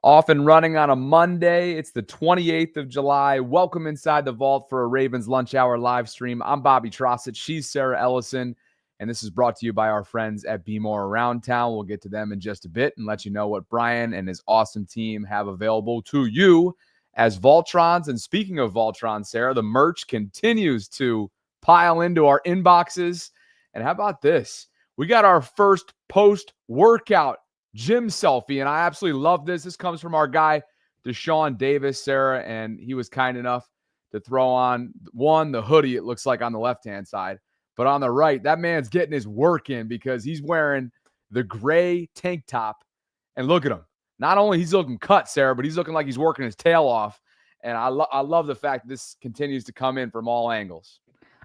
Off and running on a Monday. It's the 28th of July. Welcome inside the vault for a Ravens Lunch Hour live stream. I'm Bobby Trossett. She's Sarah Ellison. And this is brought to you by our friends at Be More Around Town. We'll get to them in just a bit and let you know what Brian and his awesome team have available to you as Voltrons. And speaking of Voltron, Sarah, the merch continues to pile into our inboxes. And how about this? We got our first post-workout gym selfie, and I absolutely love this. This comes from our guy, Deshaun Davis, Sarah, and he was kind enough to throw on the hoodie, it looks like on the left-hand side, but on the right, that man's getting his work in because he's wearing the gray tank top, and look at him. Not only he's looking cut, Sarah, but he's looking like he's working his tail off, and I love the fact that this continues to come in from all angles.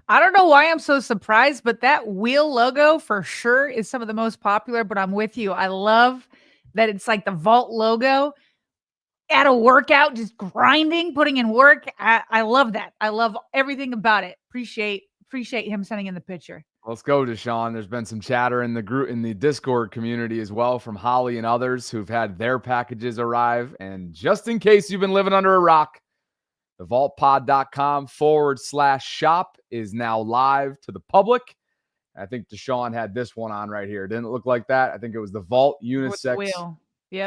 I don't know why I'm so surprised, but that wheel logo for sure is some of the most popular, but I'm with you. I love that it's like the Vault logo at a workout, just grinding, putting in work. I love that. I love everything about it. Appreciate him sending in the picture. Let's go, Deshaun. There's been some chatter in the group, in the Discord community as well from Holly and others who've had their packages arrive. And just in case you've been living under a rock, the vaultpod.com/shop is now live to the public. I think Deshaun had this one on right here. Didn't it look like that? I think it was the Vault unisex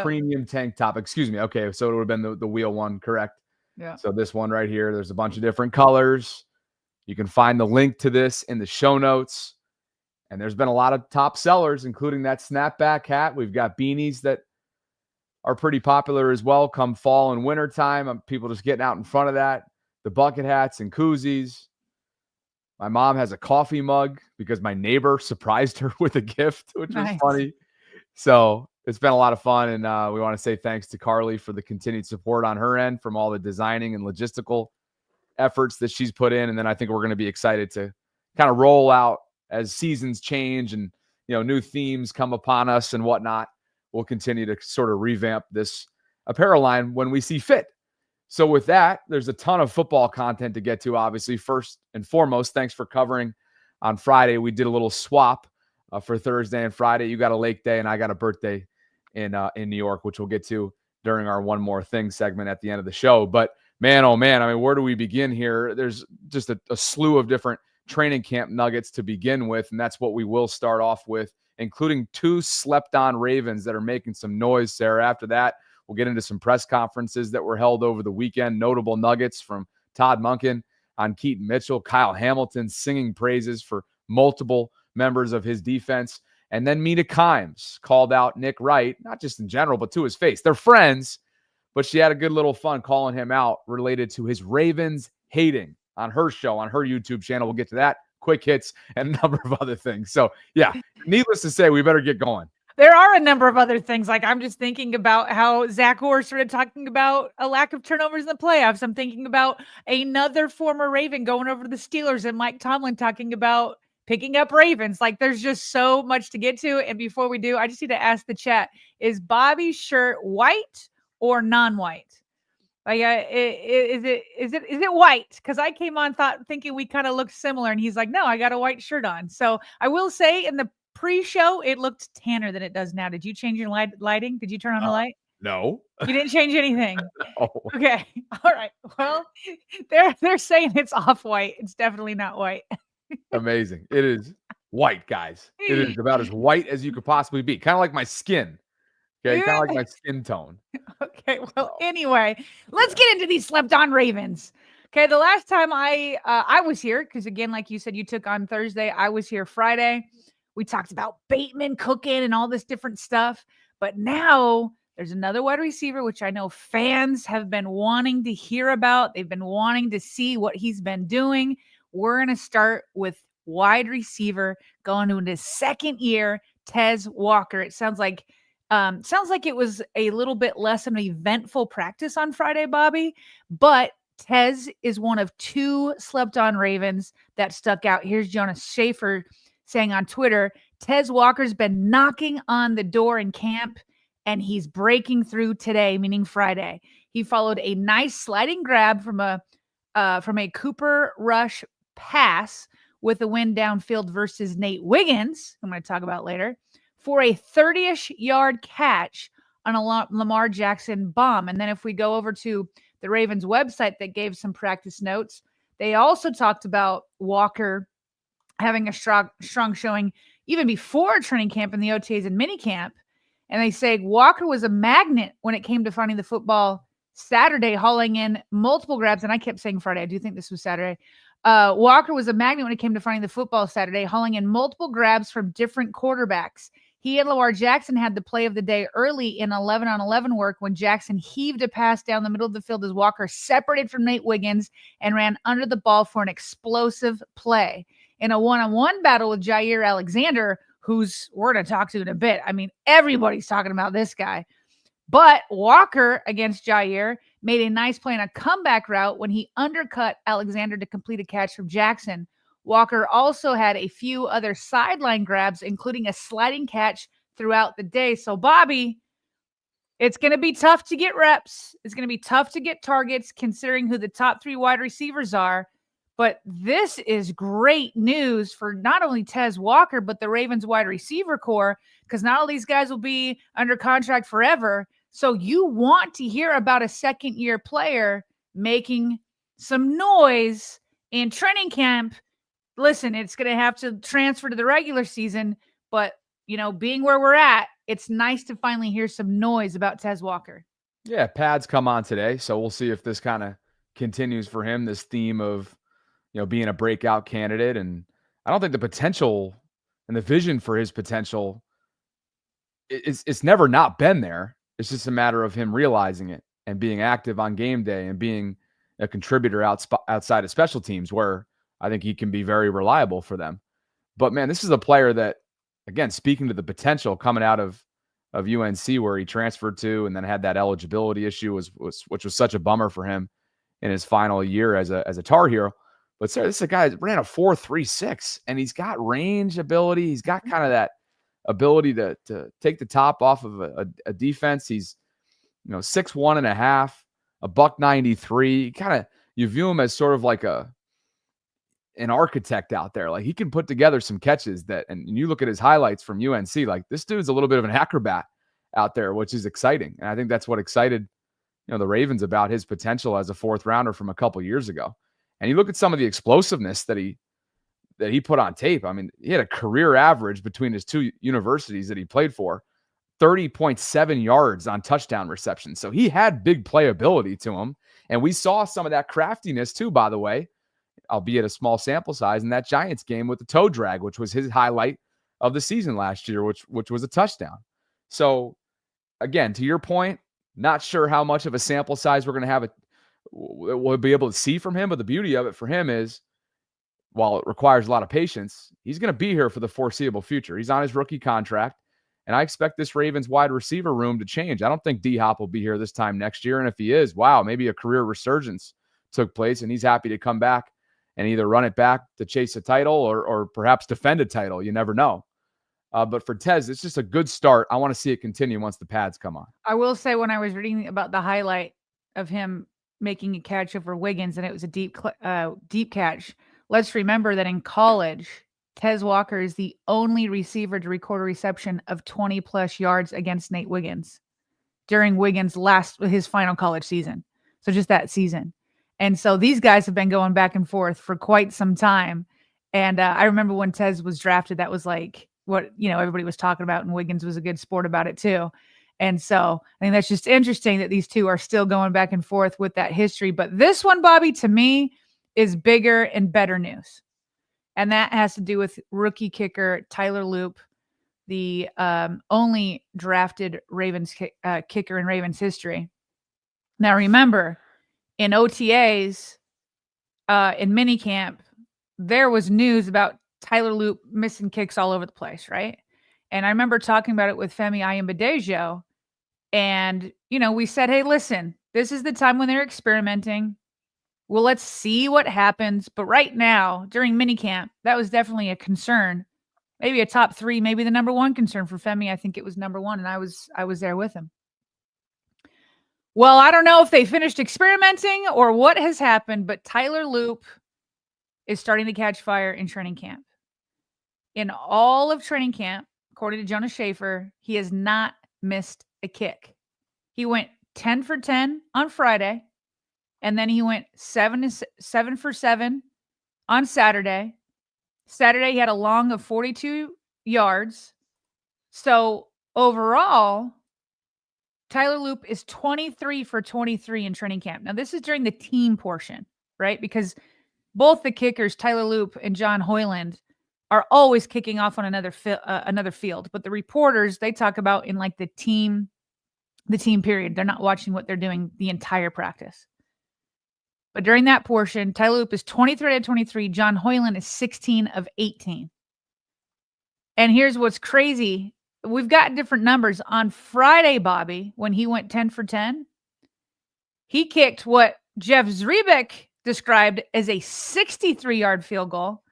premium tank top. Excuse me. Okay, so it would have been the wheel one, correct? Yeah. So this one right here, there's a bunch of different colors. You can find the link to this in the show notes. And there's been a lot of top sellers, including that snapback hat. We've got beanies that are pretty popular as well come fall and winter time. People just getting out in front of that. The bucket hats and koozies. My mom has a coffee mug because my neighbor surprised her with a gift, which was funny. So it's been a lot of fun. And we want to say thanks to Carly for the continued support on her end from all the designing and logistical efforts that she's put in. And then I think we're going to be excited to kind of roll out as seasons change and, new themes come upon us and whatnot. We'll continue to sort of revamp this apparel line when we see fit. So with that, there's a ton of football content to get to, obviously. First and foremost, thanks for covering on Friday. We did a little swap for Thursday and Friday. You got a lake day and I got a birthday in New York, which we'll get to during our One More Thing segment at the end of the show. But man, oh man, I mean, where do we begin here? There's just a slew of different training camp nuggets to begin with, and that's what we will start off with, including 2 slept-on Ravens that are making some noise, Sarah. After that, we'll get into some press conferences that were held over the weekend, notable nuggets from Todd Monken on Keaton Mitchell, Kyle Hamilton singing praises for multiple members of his defense, and then Mina Kimes called out Nick Wright, not just in general, but to his face. They're friends, but she had a good little fun calling him out related to his Ravens hating on her show, on her YouTube channel. We'll get to that, quick hits, and a number of other things. So, yeah, needless to say, we better get going. There are a number of other things. Like, I'm just thinking about how Zach Orr started talking about a lack of turnovers in the playoffs. I'm thinking about another former Raven going over to the Steelers and Mike Tomlin talking about picking up Ravens. Like, there's just so much to get to. And before we do, I just need to ask the chat, is Bobby's shirt white or non-white? Like, is it white? Because I came on thinking we kind of looked similar, and he's like, "No, I got a white shirt on." So I will say, in the pre-show, it looked tanner than it does now. Did you change your lighting? Did you turn on the light? No. You didn't change anything. No. Okay. All right. Well, they're saying it's off-white. It's definitely not white. Amazing. It is white, guys. It is about as white as you could possibly be. Kind of like my skin. Okay, kind of like my skin tone. Okay, well, anyway, let's get into these slept-on Ravens. Okay, the last time I was here, because again, like you said, you took on Thursday. I was here Friday. We talked about Bateman cooking and all this different stuff. But now there's another wide receiver, which I know fans have been wanting to hear about. They've been wanting to see what he's been doing. We're going to start with wide receiver going into his second year, Tez Walker. It sounds like it was a little bit less of an eventful practice on Friday, Bobby, but Tez is one of 2 slept-on Ravens that stuck out. Here's Jonas Schaefer saying on Twitter, Tez Walker's been knocking on the door in camp, and he's breaking through today, meaning Friday. He followed a nice sliding grab from a Cooper Rush pass with a win downfield versus Nate Wiggins, I'm going to talk about later, for a 30-ish yard catch on a Lamar Jackson bomb. And then if we go over to the Ravens website that gave some practice notes, they also talked about Walker having a strong showing even before training camp in the OTAs and minicamp. And they say Walker was a magnet when it came to finding the football Saturday, hauling in multiple grabs. And I kept saying Friday. I do think this was Saturday. Walker was a magnet when it came to finding the football Saturday, hauling in multiple grabs from different quarterbacks. He and Lamar Jackson had the play of the day early in 11-on-11 work when Jackson heaved a pass down the middle of the field as Walker separated from Nate Wiggins and ran under the ball for an explosive play. In a one-on-one battle with Jaire Alexander, who's we're going to talk to in a bit. I mean, everybody's talking about this guy. But Walker against Jaire made a nice play on a comeback route when he undercut Alexander to complete a catch from Jackson. Walker also had a few other sideline grabs, including a sliding catch throughout the day. So, Bobby, it's going to be tough to get reps. It's going to be tough to get targets considering who the top 3 wide receivers are. But this is great news for not only Tez Walker, but the Ravens wide receiver core, because not all these guys will be under contract forever. So you want to hear about a second-year player making some noise in training camp. Listen, it's going to have to transfer to the regular season, but, being where we're at, it's nice to finally hear some noise about Tez Walker. Yeah, pads come on today, so we'll see if this kind of continues for him, this theme of, being a breakout candidate. And I don't think the potential and the vision for his potential, it's never not been there. It's just a matter of him realizing it and being active on game day and being a contributor outside of special teams, where I think he can be very reliable for them. But, man, this is a player that, again, speaking to the potential coming out of UNC, where he transferred to and then had that eligibility issue, which was such a bummer for him in his final year as a Tar Heel. But, sir, this is a guy that ran a 4.36, and he's got range ability. He's got kind of that ability to take the top off of a defense. He's, 6'1.5", a $193. You view him as sort of like an architect out there. Like, he can put together some catches and you look at his highlights from UNC, like, this dude's a little bit of an acrobat out there, which is exciting. And I think that's what excited, the Ravens about his potential as a 4th rounder from a couple years ago. And you look at some of the explosiveness that he put on tape. I mean, he had a career average between his 2 universities that he played for, 30.7 yards on touchdown receptions. So he had big playability to him. And we saw some of that craftiness too, by the way, albeit a small sample size, in that Giants game with the toe drag, which was his highlight of the season last year, which was a touchdown. So again, to your point, not sure how much of a sample size we'll be able to see from him. But the beauty of it for him is, while it requires a lot of patience, he's going to be here for the foreseeable future. He's on his rookie contract, and I expect this Ravens wide receiver room to change. I don't think D-Hop will be here this time next year. And if he is, wow, maybe a career resurgence took place, and he's happy to come back and either run it back to chase a title or perhaps defend a title. You never know. But for Tez, it's just a good start. I want to see it continue once the pads come on. I will say, when I was reading about the highlight of him making a catch over Wiggins, and it was a deep catch, let's remember that in college, Tez Walker is the only receiver to record a reception of 20-plus yards against Nate Wiggins during Wiggins' his final college season. So just that season. And so these guys have been going back and forth for quite some time. And I remember when Tez was drafted, that was like what, everybody was talking about, and Wiggins was a good sport about it too. And so I think that's just interesting that these two are still going back and forth with that history. But this one, Bobby, to me, is bigger and better news. And that has to do with rookie kicker Tyler Loop, the only drafted Ravens kicker in Ravens history. Now, remember, in OTAs, in minicamp, there was news about Tyler Loop missing kicks all over the place, right? And I remember talking about it with Femi Ayambadejo. And, we said, hey, listen, this is the time when they're experimenting. Well, let's see what happens. But right now, during minicamp, that was definitely a concern. Maybe a top 3, maybe the number 1 concern for Femi. I think it was number 1, and I was there with him. Well, I don't know if they finished experimenting or what has happened, but Tyler Loop is starting to catch fire in training camp. In all of training camp, according to Jonas Schaefer, he has not missed a kick. He went 10 for 10 on Friday, and then he went 7 for 7 on Saturday. Saturday, he had a long of 42 yards. So overall, Tyler Loop is 23 for 23 in training camp. Now, this is during the team portion, right? Because both the kickers, Tyler Loop and John Hoyland, are always kicking off on another field. But the reporters, they talk about in like the team period. They're not watching what they're doing the entire practice. But during that portion, Tyler Loop is 23 out of 23. John Hoyland is 16 of 18. And here's what's crazy. We've got different numbers. On Friday, Bobby, when he went 10 for 10, he kicked what Jeff Zrebiec described as a 63-yard field goal.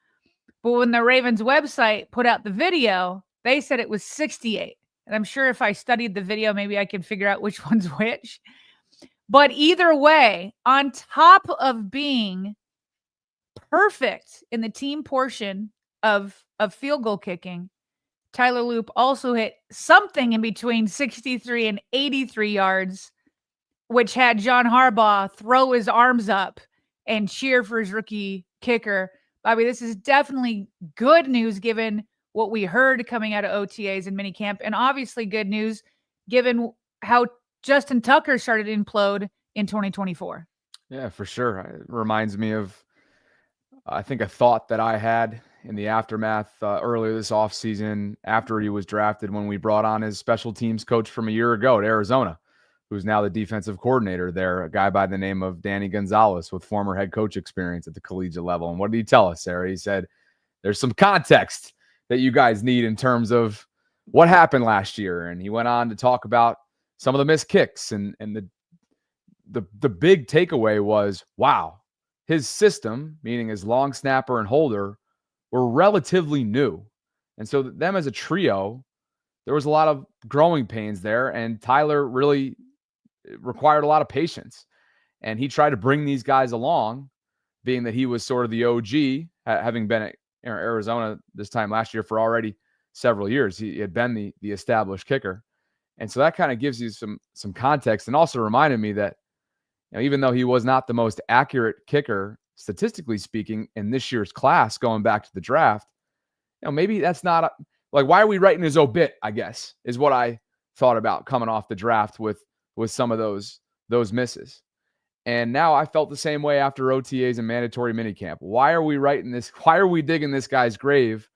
But when the Ravens website put out the video, they said it was 68. And I'm sure if I studied the video, maybe I could figure out which one's which. But either way, on top of being perfect in the team portion of field goal kicking, Tyler Loop also hit something in between 63 and 83 yards, which had John Harbaugh throw his arms up and cheer for his rookie kicker. Bobby, this is definitely good news given what we heard coming out of OTAs and minicamp, and obviously good news given how Justin Tucker started to implode in 2024. Yeah, for sure. It reminds me of, I think, a thought that I had in the aftermath earlier this offseason after he was drafted, when we brought on his special teams coach from a year ago at Arizona, who's now the defensive coordinator there, a guy by the name of Danny Gonzalez with former head coach experience at the collegiate level. And what did he tell us, Sarah? He said, there's some context that you guys need in terms of what happened last year. And he went on to talk about some of the missed kicks. And the big takeaway was, wow, his system, meaning his long snapper and holder, were relatively new. And so them as a trio, there was a lot of growing pains there. And Tyler really required a lot of patience. And he tried to bring these guys along, being that he was sort of the OG, having been at Arizona this time last year for already several years. He had been the established kicker. And so that kind of gives you some context, and also reminded me that, you know, even though he was not the most accurate kicker, statistically speaking, in this year's class, going back to the draft, you know, maybe that's not like, why are we writing his obit, I guess, is what I thought about coming off the draft with some of those misses. And now I felt the same way after OTAs and mandatory minicamp. Why are we writing this? Why are we digging this guy's grave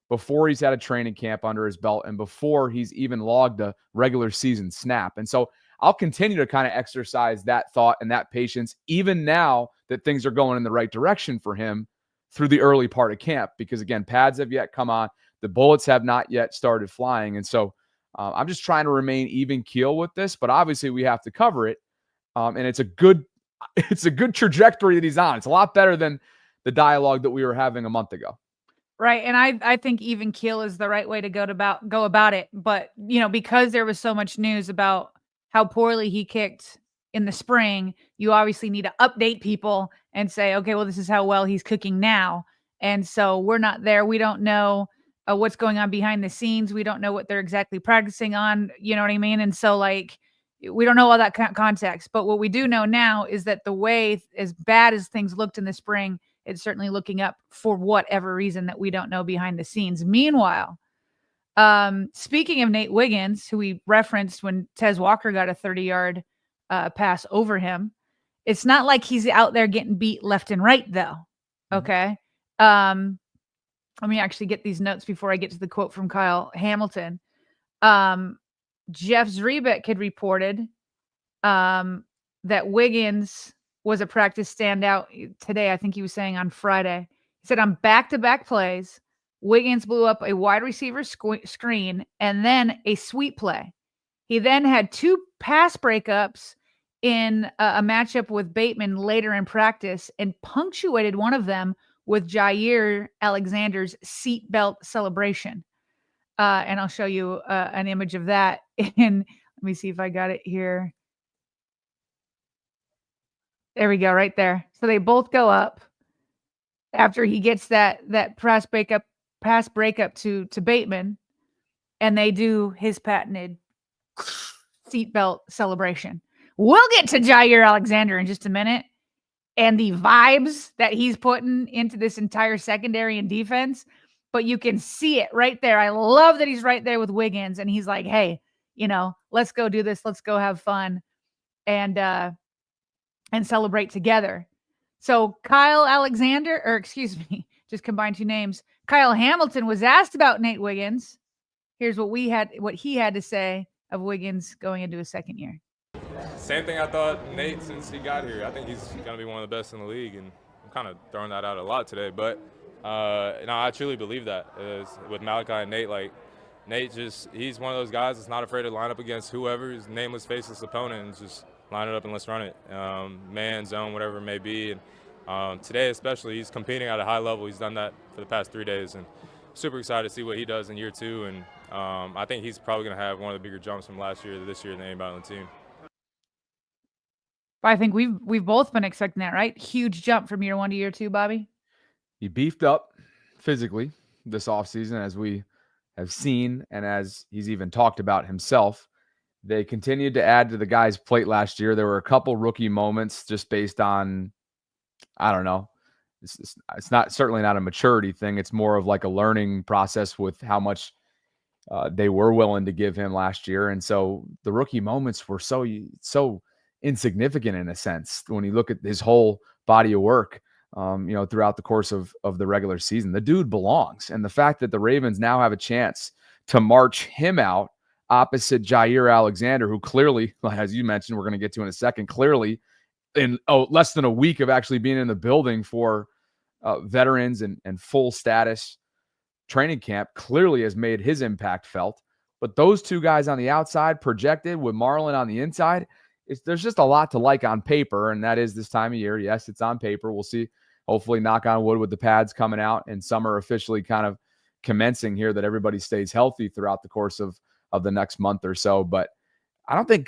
before he's had a training camp under his belt and before he's even logged a regular season snap? And so I'll continue to kind of exercise that thought and that patience, even now that things are going in the right direction for him through the early part of camp, because again, pads have yet come on. The bullets have not yet started flying. And so I'm just trying to remain even keel with this, but obviously we have to cover it. And it's a good trajectory that he's on. It's a lot better than the dialogue that we were having a month ago. Right. And I think even keel is the right way to go about it. But, you know, because there was so much news about how poorly he kicked in the spring, you obviously need to update people and say, okay, well, this is how well he's cooking now. And so we're not there. We don't know what's going on behind the scenes. We don't know what they're exactly practicing on. You know what I mean? And so, like, we don't know all that context. But what we do know now is that the way, as bad as things looked in the spring, it's certainly looking up for whatever reason that we don't know behind the scenes. Meanwhile, speaking of Nate Wiggins, who we referenced when Tez Walker got a 30-yard pass over him, it's not like he's out there getting beat left and right, though. Okay. Let me actually get these notes before I get to the quote from Kyle Hamilton. Jeff Zrebiec had reported that Wiggins was a practice standout today. I think he was saying on Friday. He said on back-to-back plays, Wiggins blew up a wide receiver screen and then a sweep play. He then had two pass breakups in a matchup with Bateman later in practice and punctuated one of them with Jaire Alexander's seatbelt celebration. And I'll show you an image of that. And let me see if I got it here. There we go, right there. So they both go up after he gets that pass breakup to Bateman, and they do his patented seatbelt celebration. We'll get to Jaire Alexander in just a minute and the vibes that he's putting into this entire secondary and defense, but you can see it right there. I love that he's right there with Wiggins, and he's like, hey, let's go do this. Let's go have fun and celebrate together. So Kyle Alexander, or excuse me, just combine two names. Kyle Hamilton was asked about Nate Wiggins. Here's what he had to say of Wiggins going into his second year. Same thing I thought Nate since he got here. I think he's going to be one of the best in the league, and I'm kind of throwing that out a lot today. But I truly believe that. With Malachi and Nate, Nate he's one of those guys that's not afraid to line up against whoever, his nameless, faceless opponent, and just line it up and let's run it. Man, zone, whatever it may be. And today especially, he's competing at a high level. He's done that for the past 3 days, and super excited to see what he does in year 2. And I think he's probably going to have one of the bigger jumps from last year to this year than anybody on the team. I think we've both been expecting that, right? Huge jump from year 1 to year 2, Bobby. He beefed up physically this offseason, as we have seen, and as he's even talked about himself. They continued to add to the guy's plate last year. There were a couple rookie moments just based on, I don't know. It's certainly not a maturity thing. It's more of like a learning process with how much they were willing to give him last year. And so the rookie moments were so insignificant in a sense when you look at his whole body of work, throughout the course of the regular season. The dude belongs. And the fact that the Ravens now have a chance to march him out opposite Jaire Alexander, who clearly, as you mentioned, we're going to get to in a second, clearly in less than a week of actually being in the building for veterans and full status training camp, clearly has made his impact felt. But those two guys on the outside projected with Marlon on the inside, there's just a lot to like on paper, and that is this time of year. Yes, it's on paper. We'll see. Hopefully, knock on wood, with the pads coming out and summer officially kind of commencing here, that everybody stays healthy throughout the course of the next month or so. But I don't think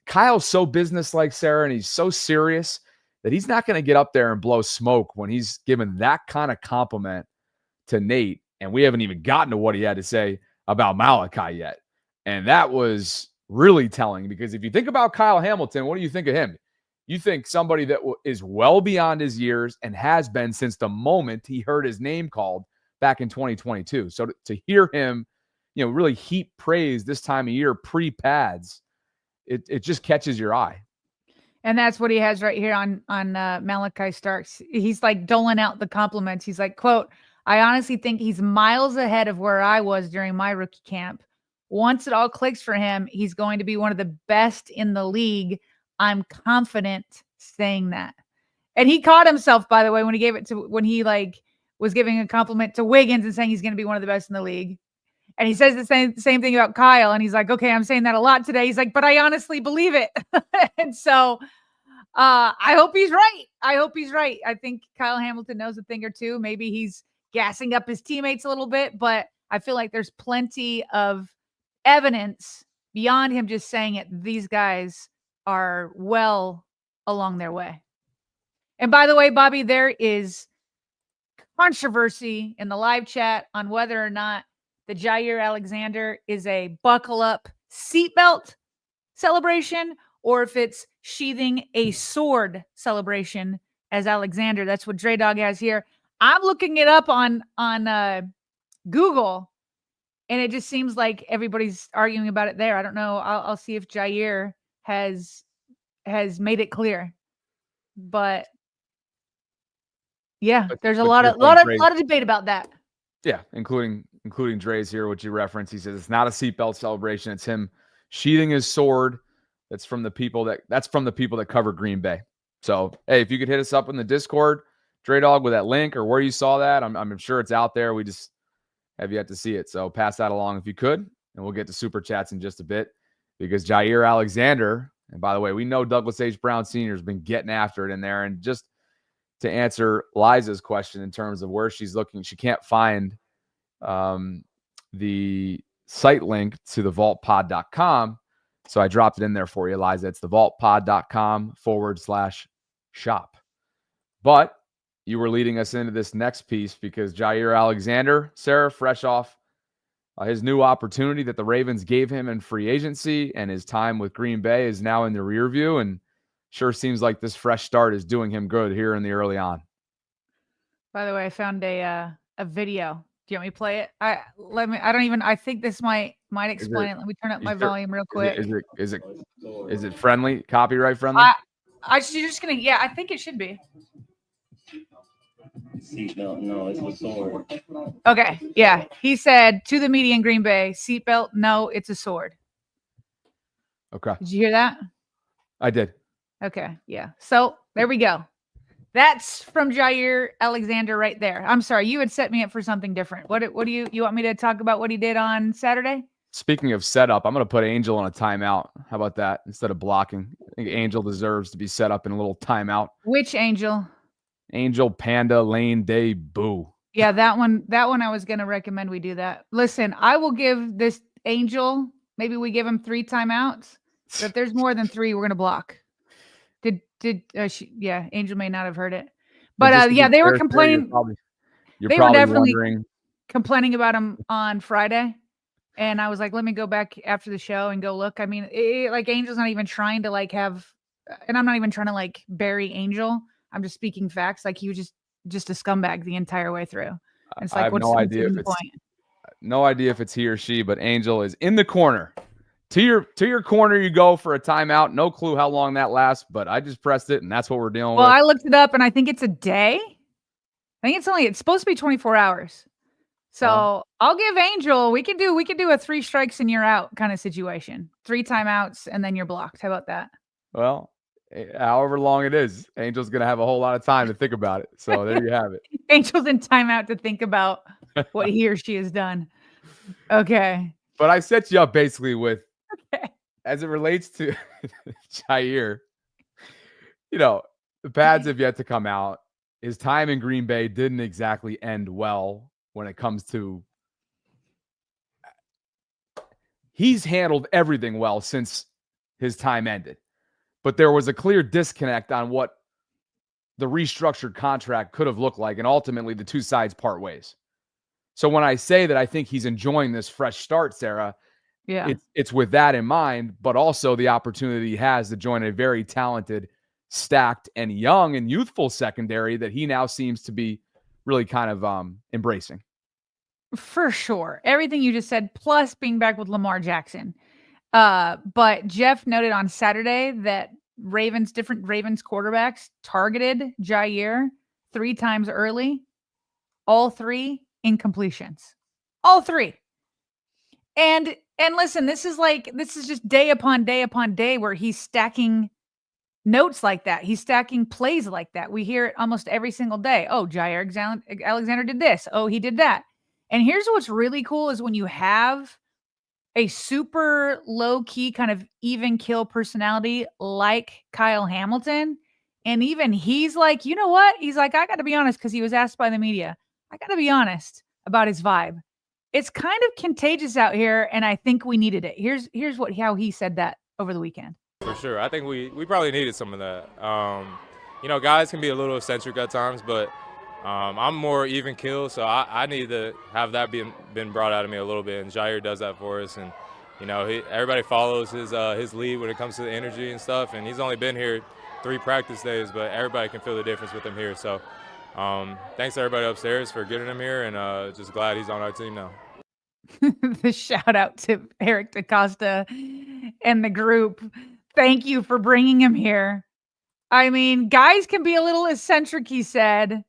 Kyle's so businesslike, Sarah, and he's so serious that he's not going to get up there and blow smoke when he's given that kind of compliment to Nate. And we haven't even gotten to what he had to say about Malachi yet. And that was really telling, because if you think about Kyle Hamilton, what do you think of him? You think somebody that is well beyond his years and has been since the moment he heard his name called back in 2022. So to hear him, really heap praise this time of year pre-pads, it just catches your eye. And that's what he has right here on Malachi Starks. He's like doling out the compliments. He's like, quote, "I honestly think he's miles ahead of where I was during my rookie camp. Once it all clicks for him, he's going to be one of the best in the league. I'm confident saying that." And he caught himself, by the way, when he was giving a compliment to Wiggins and saying he's going to be one of the best in the league. And he says the same thing about Kyle. And he's like, okay, I'm saying that a lot today. He's like, but I honestly believe it. And so I hope he's right. I think Kyle Hamilton knows a thing or two. Maybe he's gassing up his teammates a little bit, but I feel like there's plenty of evidence beyond him just saying it. These guys are well along their way. And by the way, Bobby, there is controversy in the live chat on whether or not the Jaire Alexander is a buckle up seatbelt celebration or if it's sheathing a sword celebration as Alexander. That's what Dre Dog has here. I'm looking it up on Google, and it just seems like everybody's arguing about it there. I don't know. I'll see if Jaire has made it clear. But yeah, there's a lot of debate about that. Yeah, including Dre's here, which you referenced. He says it's not a seatbelt celebration. It's him sheathing his sword. That's from the people that cover Green Bay. So, hey, if you could hit us up in the Discord, Dre Dog, with that link or where you saw that, I'm sure it's out there. We just have yet to see it. So pass that along if you could, and we'll get to super chats in just a bit, because Jaire Alexander, and by the way, we know Douglas H. Brown Sr. has been getting after it in there. And just to answer Liza's question in terms of where she's looking, she can't find the site link to the vaultpod.com. So I dropped it in there for you, Liza. It's thevaultpod.com/shop. But you were leading us into this next piece because Jaire Alexander, Sarah, fresh off his new opportunity that the Ravens gave him in free agency and his time with Green Bay is now in the rear view, and sure seems like this fresh start is doing him good here in the early on. By the way, I found a video. Do you want me to play it? I think this might explain it. Let me turn up my volume real quick. Is it friendly? Copyright friendly? You're just gonna, yeah, I think it should be. Seatbelt, no, it's a sword. Okay, yeah. He said to the media in Green Bay, seatbelt, no, it's a sword. Okay. Did you hear that? I did. Okay, yeah. So there we go. That's from Jaire Alexander right there. I'm sorry, you had set me up for something different. What do you want me to talk about what he did on Saturday? Speaking of setup, I'm going to put Angel on a timeout. How about that? Instead of blocking. I think Angel deserves to be set up in a little timeout. Which Angel? Angel, Panda, Lane, Day, Boo. Yeah, that one I was going to recommend we do that. Listen, I will give this Angel, maybe we give him 3 timeouts. But if there's more than 3, we're going to block. Angel may not have heard it. But yeah, they were complaining. They were definitely complaining about him on Friday. And I was like, let me go back after the show and go look. I mean, like Angel's not even trying to like have, and I'm not even trying to like bury Angel. I'm just speaking facts. Like he was just a scumbag the entire way through. And it's like, I have no idea if it's he or she, but Angel is in the corner. To your corner you go for a timeout. No clue how long that lasts, but I just pressed it, and that's what we're dealing with. Well, I looked it up, and I think it's a day. I think it's supposed to be 24 hours. So I'll give Angel. We could do a 3 strikes and you're out kind of situation. 3 timeouts and then you're blocked. How about that? Well, however long it is, Angel's gonna have a whole lot of time to think about it. So there you have it. Angel's in timeout to think about what he or she has done. Okay. But I set you up basically with. As it relates to Jaire, the pads have yet to come out. His time in Green Bay didn't exactly end well when it comes to. He's handled everything well since his time ended, but there was a clear disconnect on what the restructured contract could have looked like, and ultimately the two sides part ways. So when I say that I think he's enjoying this fresh start, Sarah, yeah, it's with that in mind, but also the opportunity he has to join a very talented, stacked, and young and youthful secondary that he now seems to be really kind of embracing. For sure. Everything you just said, plus being back with Lamar Jackson. But Jeff noted on Saturday that different Ravens quarterbacks targeted Jaire 3 times early, all 3 incompletions. All 3. And listen, this is just day upon day upon day where he's stacking notes like that. He's stacking plays like that. We hear it almost every single day. Oh, Jaire Alexander did this. Oh, he did that. And here's what's really cool is when you have a super low-key kind of even kill personality like Kyle Hamilton, and even he's like, you know what? He's like, I got to be honest, because he was asked by the media. I got to be honest about his vibe. It's kind of contagious out here, and I think we needed it. Here's how he said that over the weekend. For sure. I think we probably needed some of that. Guys can be a little eccentric at times, but I'm more even kill, so I need to have that been brought out of me a little bit, and Jaire does that for us. And, everybody follows his lead when it comes to the energy and stuff, and he's only been here 3 practice days, but everybody can feel the difference with him here. So thanks to everybody upstairs for getting him here, and just glad he's on our team now. The shout out to Eric DaCosta and the group. Thank you for bringing him here. I mean, guys can be a little eccentric, he said,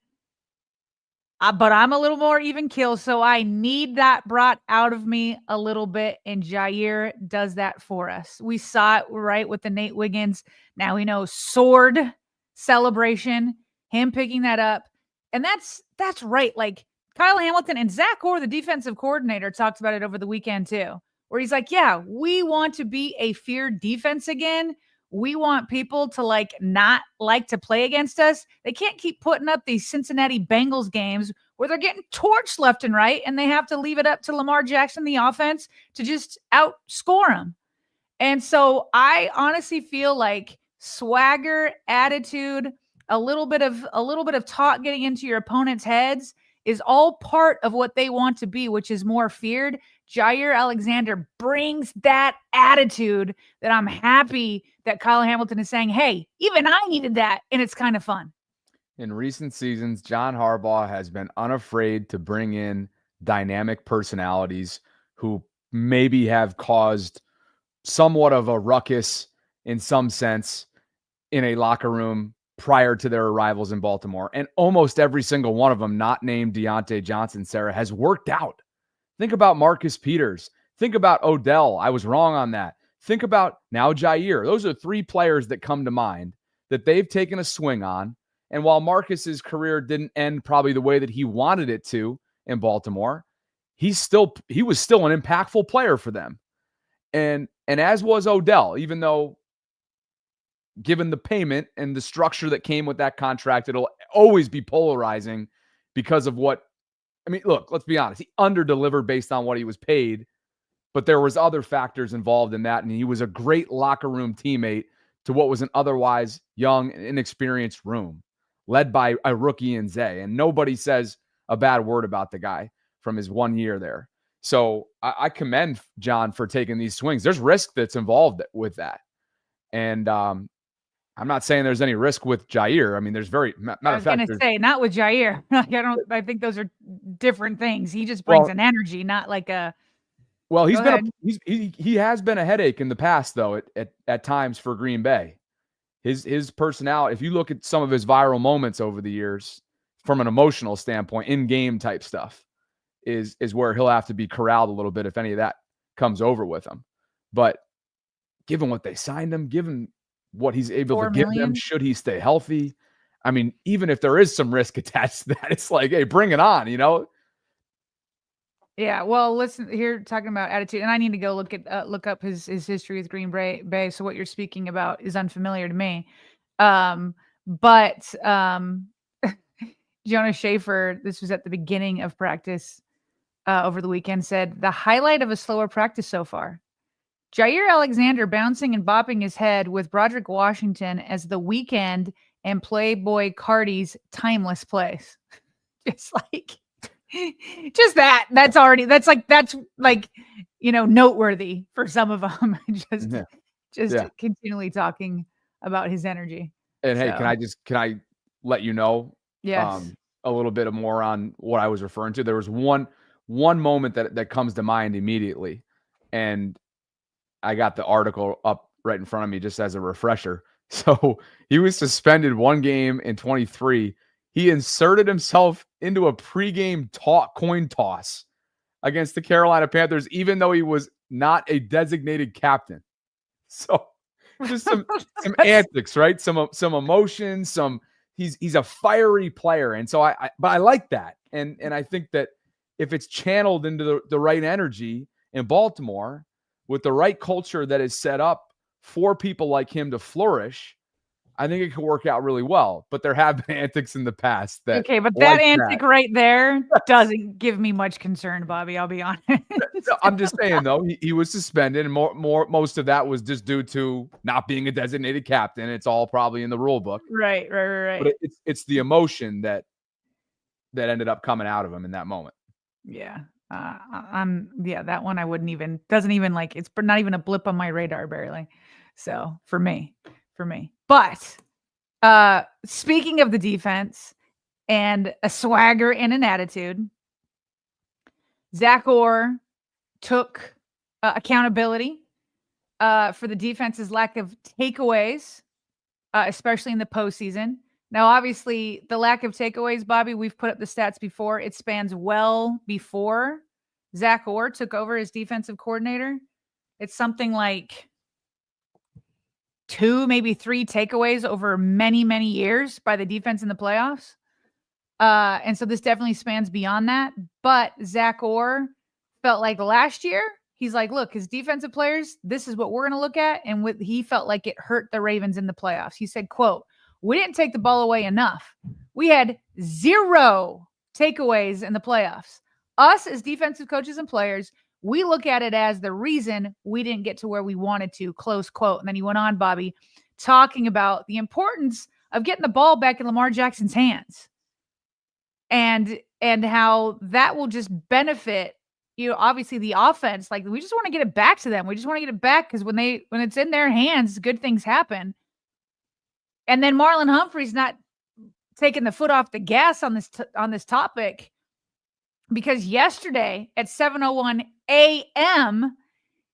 but I'm a little more even kill, so I need that brought out of me a little bit, and Jaire does that for us. We saw it right with the Nate Wiggins. Now we know sword celebration, him picking that up, and that's right. Like Kyle Hamilton and Zach Orr, the defensive coordinator, talked about it over the weekend too, where he's like, yeah, we want to be a feared defense again. We want people to not like to play against us. They can't keep putting up these Cincinnati Bengals games where they're getting torched left and right, and they have to leave it up to Lamar Jackson, the offense, to just outscore them. And so I honestly feel like swagger, attitude, a little bit of talk getting into your opponent's heads is all part of what they want to be, which is more feared. Jaire Alexander brings that attitude that I'm happy that Kyle Hamilton is saying, hey, even I needed that, and it's kind of fun. In recent seasons, John Harbaugh has been unafraid to bring in dynamic personalities who maybe have caused somewhat of a ruckus in some sense in a locker room prior to their arrivals in Baltimore. And almost every single one of them, not named Deontay Johnson, Sarah, has worked out. Think about Marcus Peters. Think about Odell. I was wrong on that. Think about now Jaire. Those are 3 players that come to mind that they've taken a swing on. And while Marcus's career didn't end probably the way that he wanted it to in Baltimore, he was still an impactful player for them. And as was Odell, even though given the payment and the structure that came with that contract, it'll always be polarizing because of what, I mean, look, let's be honest. He underdelivered based on what he was paid, but there was other factors involved in that. And he was a great locker room teammate to what was an otherwise young and inexperienced room led by a rookie in Zay. And nobody says a bad word about the guy from his 1 year there. So I commend John for taking these swings. There's risk that's involved with that. And I'm not saying there's any risk with Jaire. I mean, there's matter of fact, I was going to say, not with Jaire. I think those are different things. He just brings an energy, not like a. Well, he has been a headache in the past, though, at times for Green Bay. His personality, if you look at some of his viral moments over the years from an emotional standpoint, in-game type stuff, is where he'll have to be corralled a little bit if any of that comes over with him. But given what they signed him, given what he's able to give them, should he stay healthy, I mean, even if there is some risk attached to that, it's like, hey, bring it on, you know? Yeah, well, listen, here talking about attitude, and I need to go look up his history with Green Bay. So what you're speaking about is unfamiliar to me. But Jonas Schaefer, this was at the beginning of practice over the weekend, said the highlight of a slower practice so far: Jaire Alexander bouncing and bopping his head with Broderick Washington as the weekend and Playboy Cardi's timeless place. Just like. Just that's like, you know, noteworthy for some of them. just continually talking about his energy. And hey, can I let you know yes. A little bit more on what I was referring to? There was one moment that comes to mind immediately, and I got the article up right in front of me just as a refresher. So he was suspended 1 game in 23. He inserted himself into a pregame coin toss against the Carolina Panthers, even though he was not a designated captain. So just some antics, right? Some emotions, he's a fiery player. And so but I like that. And I think that if it's channeled into the right energy in Baltimore with the right culture that is set up for people like him to flourish, I think it could work out really well. But there have been antics in the past that. Okay, but that antic right there doesn't give me much concern, Bobby. I'll be honest. I'm just saying, though, he was suspended, and most of that was just due to not being a designated captain. It's all probably in the rule book. Right. But it's the emotion that ended up coming out of him in that moment. Yeah. That one I doesn't even like, it's not even a blip on my radar barely. So for me. But speaking of the defense and a swagger and an attitude, Zach Orr took accountability for the defense's lack of takeaways, especially in the postseason. Now, obviously, the lack of takeaways, Bobby, we've put up the stats before. It spans well before Zach Orr took over as defensive coordinator. It's something like 2, maybe 3 takeaways over many, many years by the defense in the playoffs. And so this definitely spans beyond that. But Zach Orr felt like last year, he's like, look, his defensive players, this is what we're going to look at. And he felt like it hurt the Ravens in the playoffs. He said, quote, we didn't take the ball away enough. We had 0 takeaways in the playoffs. Us as defensive coaches and players, we look at it as the reason we didn't get to where we wanted to, close quote. And then he went on, Bobby, talking about the importance of getting the ball back in Lamar Jackson's hands and how that will just benefit obviously the offense, like we just want to get it back to them. We just want to get it back because when it's in their hands, good things happen. And then Marlon Humphrey's not taking the foot off the gas on this topic, because yesterday at 7:01 a.m.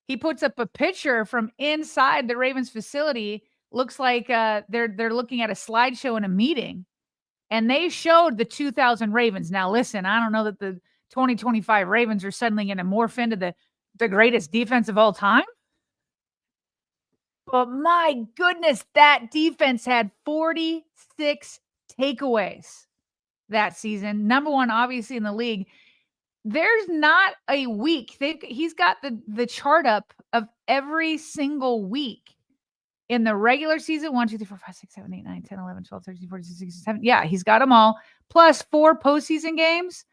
he puts up a picture from inside the Ravens facility. Looks like they're looking at a slideshow in a meeting, and they showed the 2000 Ravens. Now listen, I don't know that the 2025 Ravens are suddenly going to morph into the greatest defense of all time. But my goodness, that defense had 46 takeaways that season. Number one, obviously, in the league. There's not a week. He's got the chart up of every single week in the regular season. 1, 2, 3, 4, 5, 6, 7, 8, 9, 10, 11, 12, 13, 14, 15, 16, 17. Yeah, he's got them all. Plus 4 postseason games.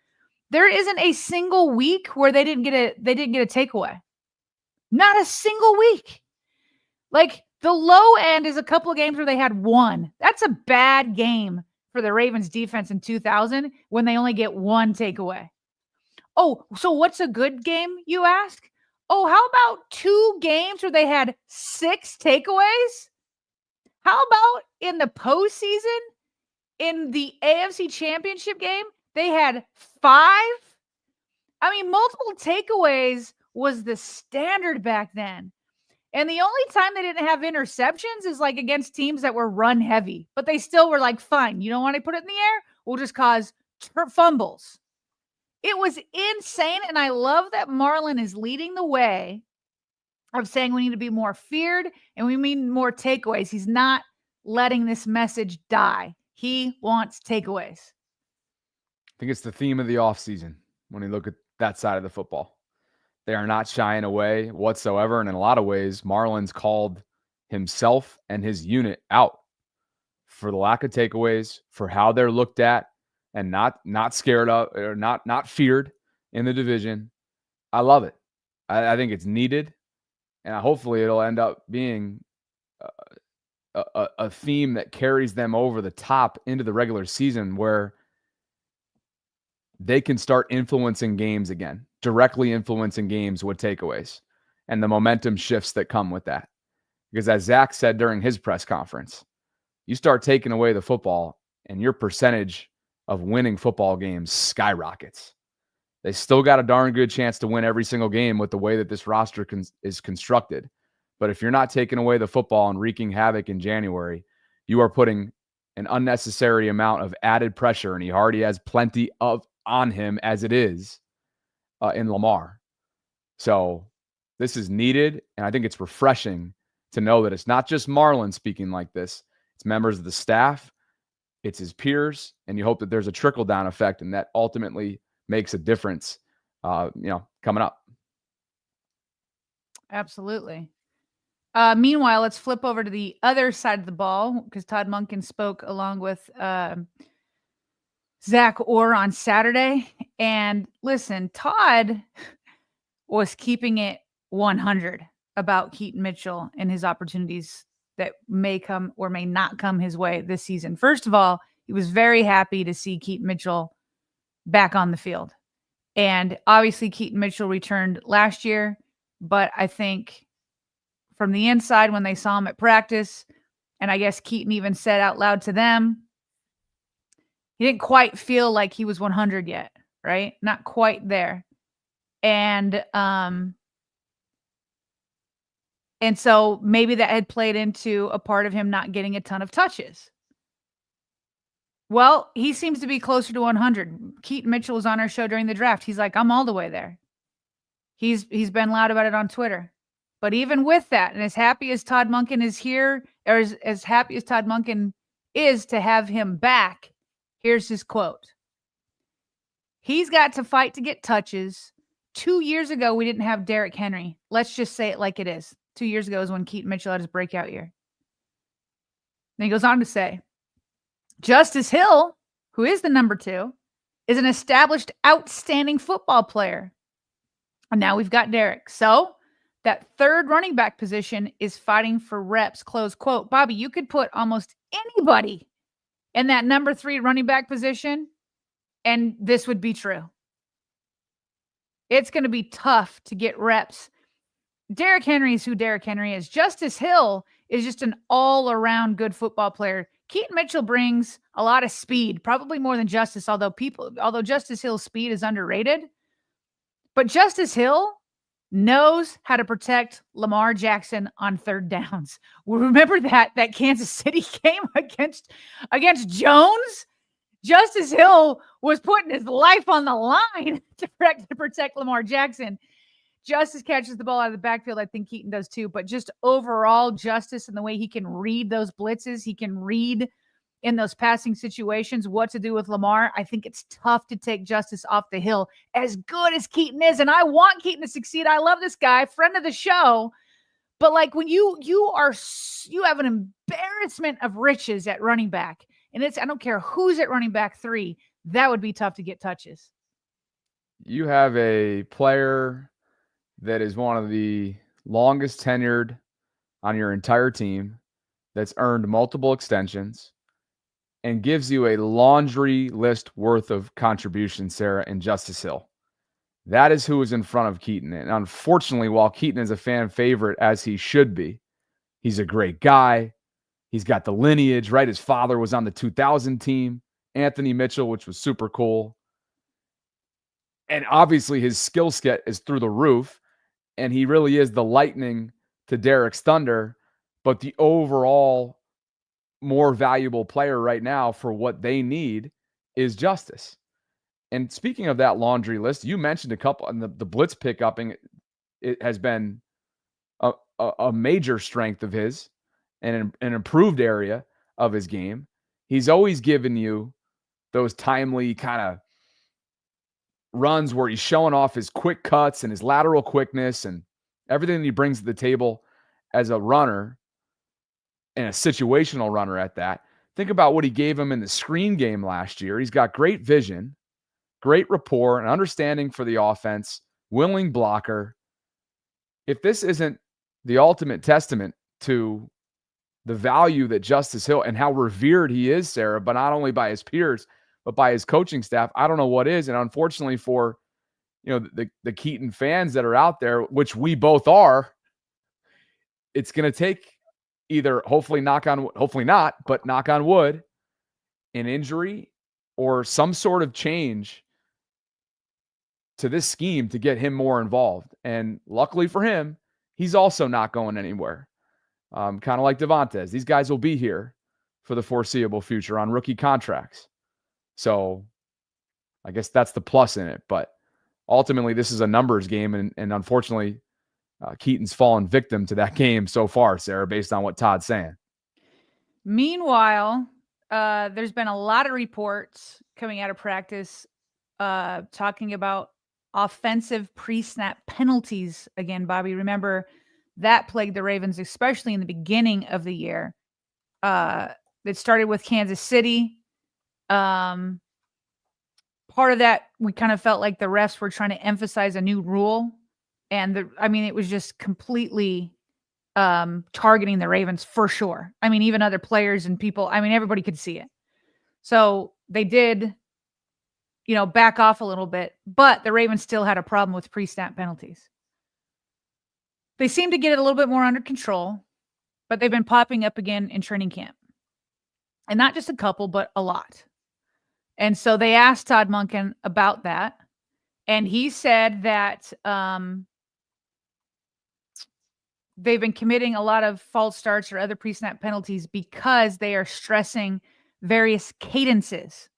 There isn't a single week where they didn't get a takeaway. Not a single week. Like, the low end is a couple of games where they had 1. That's a bad game for the Ravens defense in 2000 when they only get 1 takeaway. Oh, so what's a good game, you ask? Oh, how about 2 games where they had 6 takeaways? How about in the postseason, in the AFC Championship game, they had 5? I mean, multiple takeaways was the standard back then. And the only time they didn't have interceptions is like against teams that were run heavy. But they still were like, fine, you don't want to put it in the air? We'll just cause fumbles. It was insane. And I love that Marlon is leading the way of saying we need to be more feared and we mean more takeaways. He's not letting this message die. He wants takeaways. I think it's the theme of the offseason when you look at that side of the football. They are not shying away whatsoever. And in a lot of ways, Marlon's called himself and his unit out for the lack of takeaways, for how they're looked at and not scared of or not feared in the division. I love it. I think it's needed. And hopefully it'll end up being a theme that carries them over the top into the regular season, where they can start influencing games again, directly influencing games with takeaways and the momentum shifts that come with that. Because as Zach said during his press conference, you start taking away the football and your percentage of winning football games skyrockets. They still got a darn good chance to win every single game with the way that this roster is constructed. But if you're not taking away the football and wreaking havoc in January, you are putting an unnecessary amount of added pressure, and he already has plenty on him as it is in Lamar. So this is needed, and I think it's refreshing to know that it's not just Marlon speaking like this. It's members of the staff, it's his peers, and you hope that there's a trickle-down effect, and that ultimately makes a difference, coming up. Absolutely. Meanwhile, let's flip over to the other side of the ball, because Todd Monken spoke along with Zach Orr on Saturday. And listen, Todd was keeping it 100 about Keaton Mitchell and his opportunities that may come or may not come his way this season. First of all, he was very happy to see Keaton Mitchell back on the field. And obviously Keaton Mitchell returned last year, but I think from the inside when they saw him at practice, and I guess Keaton even said out loud to them, he didn't quite feel like he was 100 yet, right? Not quite there. And so maybe that had played into a part of him not getting a ton of touches. Well, he seems to be closer to 100. Keaton Mitchell was on our show during the draft. He's like, I'm all the way there. He's been loud about it on Twitter. But even with that, and as happy as Todd Monken is here, or as happy as Todd Monken is to have him back, here's his quote. He's got to fight to get touches. 2 years ago, we didn't have Derrick Henry. Let's just say it like it is. 2 years ago is when Keaton Mitchell had his breakout year. Then he goes on to say, Justice Hill, who is the number 2, is an established, outstanding football player. And now we've got Derrick. So that third running back position is fighting for reps, close quote. Bobby, you could put almost anybody in that number 3 running back position, and this would be true. it's going to be tough to get reps. Derrick Henry is who Derrick Henry is. Justice Hill is just an all-around good football player. Keaton Mitchell brings a lot of speed, probably more than Justice, although Justice Hill's speed is underrated. But Justice Hill knows how to protect Lamar Jackson on third downs. We remember that Kansas City game against Jones. Justice Hill was putting his life on the line to protect Lamar Jackson. Justice catches the ball out of the backfield. I think Keaton does too. But just overall, Justice and the way he can read those blitzes, he can read in those passing situations what to do with Lamar. I think it's tough to take Justice off the hill as good as Keaton is. And I want Keaton to succeed. I love this guy, friend of the show. But like when you have an embarrassment of riches at running back, and I don't care who's at running back 3, that would be tough to get touches. You have a player that is one of the longest tenured on your entire team, that's earned multiple extensions, and gives you a laundry list worth of contributions, Sarah, and Justice Hill. That is who is in front of Keaton. And unfortunately, while Keaton is a fan favorite, as he should be, he's a great guy. He's got the lineage, right? His father was on the 2000 team, Anthony Mitchell, which was super cool. And obviously his skill set is through the roof. And he really is the lightning to Derek's thunder. But the overall more valuable player right now for what they need is Justice. And speaking of that laundry list, you mentioned a couple, and the blitz pickup, it has been a major strength of his and an improved area of his game. He's always given you those timely kind of runs where he's showing off his quick cuts and his lateral quickness and everything that he brings to the table as a runner and a situational runner at that. Think about what he gave him in the screen game last year. He's got great vision, great rapport, and understanding for the offense, willing blocker. If this isn't the ultimate testament to the value that Justice Hill and how revered he is, Sarah, but not only by his peers, but by his coaching staff, I don't know what is. And unfortunately for, the Keaton fans that are out there, which we both are, it's going to take either hopefully not, but knock on wood, an injury or some sort of change to this scheme to get him more involved. And luckily for him, he's also not going anywhere. Kind of like Devontae. These guys will be here for the foreseeable future on rookie contracts. So I guess that's the plus in it. But ultimately, this is a numbers game. And unfortunately, Keaton's fallen victim to that game so far, Sarah, based on what Todd's saying. Meanwhile, there's been a lot of reports coming out of practice talking about offensive pre-snap penalties again, Bobby. Remember, that plagued the Ravens, especially in the beginning of the year. It started with Kansas City. Part of that, we kind of felt like the refs were trying to emphasize a new rule. And it was just completely targeting the Ravens for sure. Even other players and people, everybody could see it. So they did, back off a little bit, but the Ravens still had a problem with pre-snap penalties. They seem to get it a little bit more under control, but they've been popping up again in training camp. And not just a couple, but a lot. And so they asked Todd Monken about that. And he said that they've been committing a lot of false starts or other pre-snap penalties because they are stressing various cadences.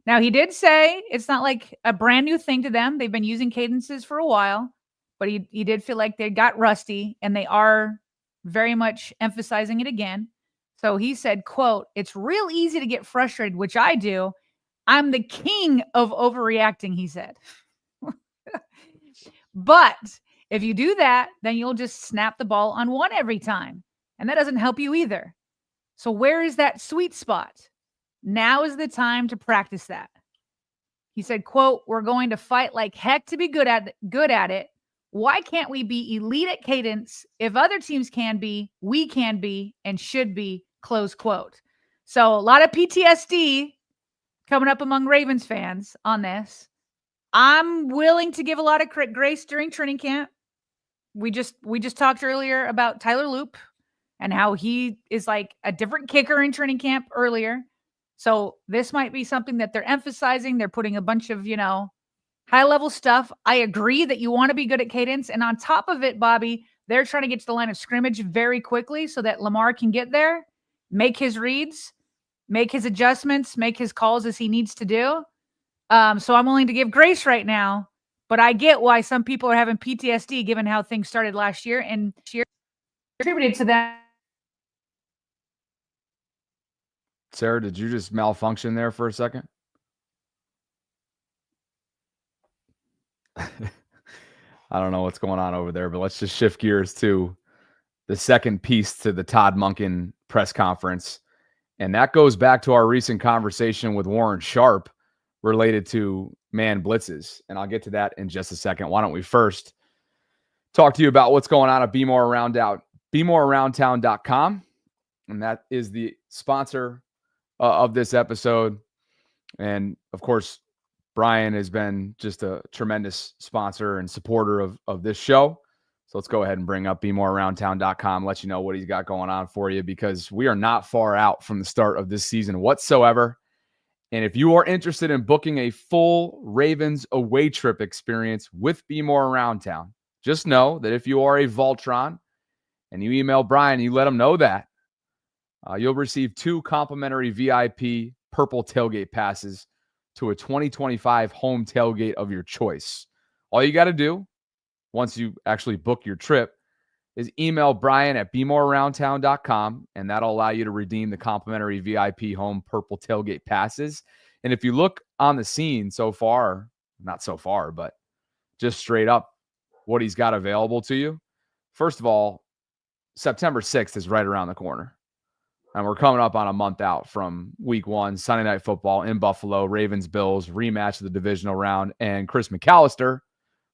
Now, he did say it's not like a brand new thing to them. They've been using cadences for a while, but he did feel like they got rusty, and they are very much emphasizing it again. So he said, quote, "It's real easy to get frustrated, which I do. I'm the king of overreacting," he said. But if you do that, then you'll just snap the ball on one every time. And that doesn't help you either. So where is that sweet spot? Now is the time to practice that. He said, quote, "We're going to fight like heck to be good at it. Why can't we be elite at cadence? If other teams can be, we can be and should be," close quote. So a lot of PTSD coming up among Ravens fans on this. I'm willing to give a lot of grace during training camp. We just talked earlier about Tyler Loop and how he is like a different kicker in training camp earlier. So this might be something that they're emphasizing. They're putting a bunch of, high-level stuff. I agree that you want to be good at cadence. And on top of it, Bobby, they're trying to get to the line of scrimmage very quickly so that Lamar can get there, make his reads, make his adjustments, make his calls as he needs to do. So I'm willing to give grace right now, but I get why some people are having PTSD given how things started last year and contributed to that. Sarah, did you just malfunction there for a second? I don't know what's going on over there, but let's just shift gears to the second piece to the Todd Monken press conference. And that goes back to our recent conversation with Warren Sharp related to man blitzes. And I'll get to that in just a second. Why don't we first talk to you about what's going on at BeMoreAroundTown.com. And that is the sponsor of this episode. And of course, Brian has been just a tremendous sponsor and supporter of this show. So let's go ahead and bring up BeMoreAroundTown.com, let you know what he's got going on for you, because we are not far out from the start of this season whatsoever. And if you are interested in booking a full Ravens away trip experience with Be More Around Town, just know that if you are a Voltron and you email Brian, you let him know that, you'll receive 2 complimentary VIP purple tailgate passes to a 2025 home tailgate of your choice. All you got to do, once you actually book your trip, is email Brian at BeMoreAroundTown.com, and that'll allow you to redeem the complimentary VIP home purple tailgate passes. And if you look on the scene so far, not so far, but just straight up what he's got available to you, first of all, September 6th is right around the corner. And we're coming up on a month out from week 1, Sunday Night Football in Buffalo, Ravens-Bills, rematch of the divisional round. And Chris McAllister,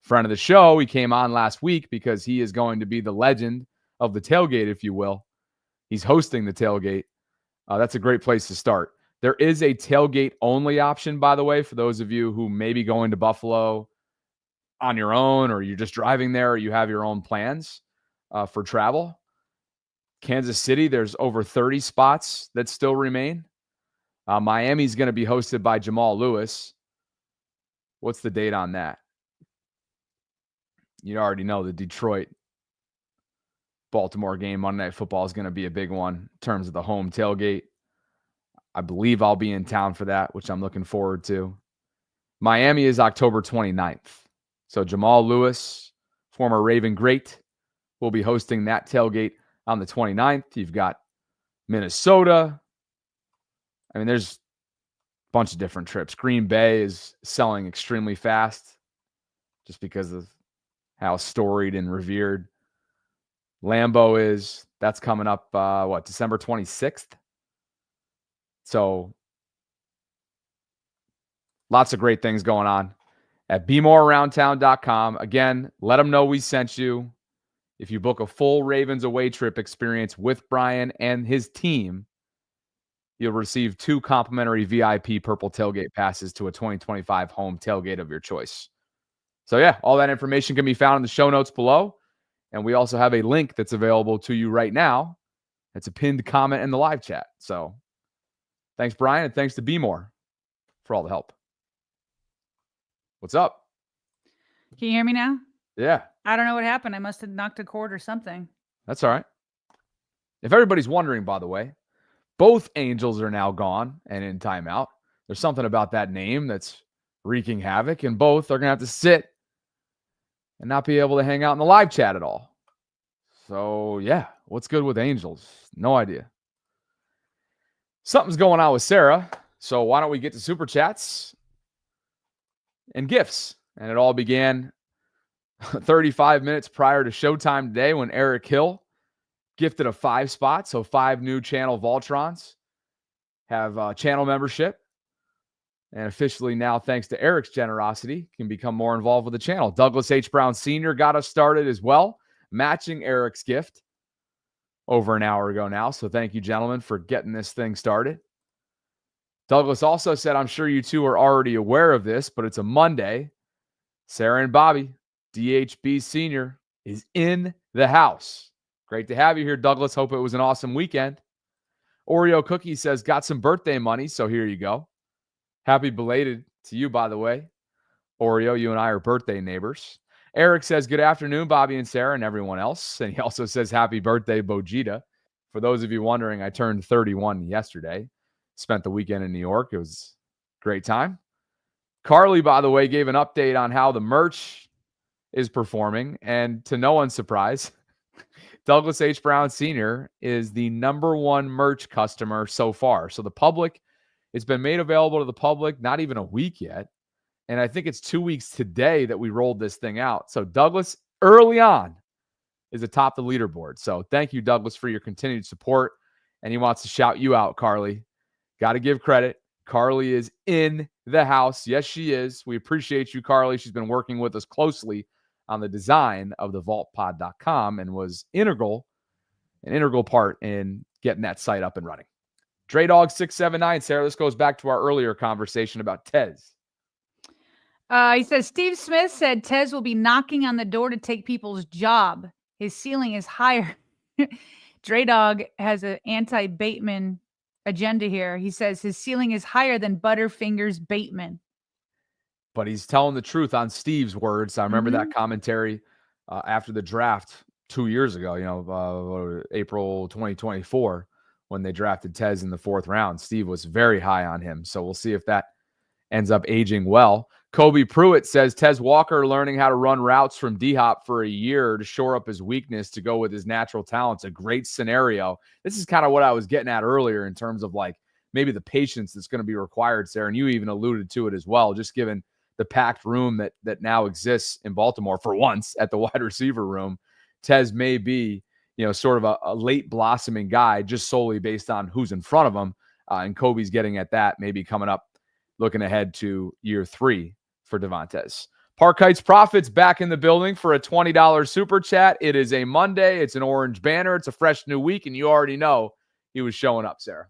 friend of the show, he came on last week because he is going to be the legend of the tailgate, if you will. He's hosting the tailgate. That's a great place to start. There is a tailgate-only option, by the way, for those of you who may be going to Buffalo on your own, or you're just driving there, or you have your own plans for travel. Kansas City, there's over 30 spots that still remain. Miami's going to be hosted by Jamal Lewis. What's the date on that? You already know the Detroit-Baltimore game, Monday Night Football, is going to be a big one in terms of the home tailgate. I believe I'll be in town for that, which I'm looking forward to. Miami is October 29th. So Jamal Lewis, former Raven great, will be hosting that tailgate on the 29th. You've got Minnesota. I mean, there's a bunch of different trips. Green Bay is selling extremely fast just because of how storied and revered Lambeau is. That's coming up, December 26th? So lots of great things going on at BeMoreAroundTown.com. Again, let them know we sent you. If you book a full Ravens away trip experience with Brian and his team, you'll receive 2 complimentary VIP purple tailgate passes to a 2025 home tailgate of your choice. So yeah, all that information can be found in the show notes below. And we also have a link that's available to you right now. It's a pinned comment in the live chat. So thanks, Brian, and thanks to Be More for all the help. What's up? Can you hear me now? Yeah. I don't know what happened. I must have knocked a cord or something. That's all right. If everybody's wondering, by the way, both Angels are now gone and in timeout. There's something about that name that's wreaking havoc, and both are going to have to sit and not be able to hang out in the live chat at all. So, yeah, what's good with Angels? No idea. Something's going on with Sarah, so why don't we get to Super Chats and gifts? And it all began 35 minutes prior to showtime today when Eric Hill gifted a 5 spot. So 5 new channel Voltrons have channel membership. And officially now, thanks to Eric's generosity, can become more involved with the channel. Douglas H. Brown Sr. got us started as well, matching Eric's gift over an hour ago now. So thank you, gentlemen, for getting this thing started. Douglas also said, I'm sure you two are already aware of this, but it's a Monday. Sarah and Bobby, DHB Senior is in the house. Great to have you here, Douglas. Hope it was an awesome weekend. Oreo Cookie says, got some birthday money, so here you go. Happy belated to you, by the way. Oreo, you and I are birthday neighbors. Eric says, good afternoon, Bobby and Sarah and everyone else. And he also says, happy birthday, Bojita. For those of you wondering, I turned 31 yesterday. Spent the weekend in New York. It was a great time. Carly, by the way, gave an update on how the merch is performing. And to no one's surprise, Douglas H. Brown Sr. is the #1 merch customer so far. So the public, it's been made available to the public, not even a week yet. And I think it's 2 weeks today that we rolled this thing out. So Douglas, early on, is atop the leaderboard. So thank you, Douglas, for your continued support. And he wants to shout you out, Carly. Got to give credit. Carly is in the house. Yes, she is. We appreciate you, Carly. She's been working with us closely on the design of the vaultpod.com and was an integral part in getting that site up and running. DreDog679, Sarah, this goes back to our earlier conversation about Tez. He says, Steve Smith said Tez will be knocking on the door to take people's job. His ceiling is higher. DreDog has an anti-Bateman agenda here. He says his ceiling is higher than Butterfingers Bateman. But he's telling the truth on Steve's words. I remember that commentary after the draft 2 years ago, April 2024, when they drafted Tez in the 4th round. Steve was very high on him. So we'll see if that ends up aging well. Kobe Pruitt says Tez Walker learning how to run routes from D-Hop for a year to shore up his weakness to go with his natural talents. A great scenario. This is kind of what I was getting at earlier in terms of like maybe the patience that's going to be required, Sarah. And you even alluded to it as well, just given the packed room that now exists in Baltimore for once at the wide receiver room. Tez may be, sort of a late blossoming guy just solely based on who's in front of him. And Kobe's getting at that, maybe coming up, looking ahead to year 3 for Devontae. Park Heights Profits back in the building for a $20 super chat. It is a Monday. It's an orange banner. It's a fresh new week. And you already know he was showing up, Sarah.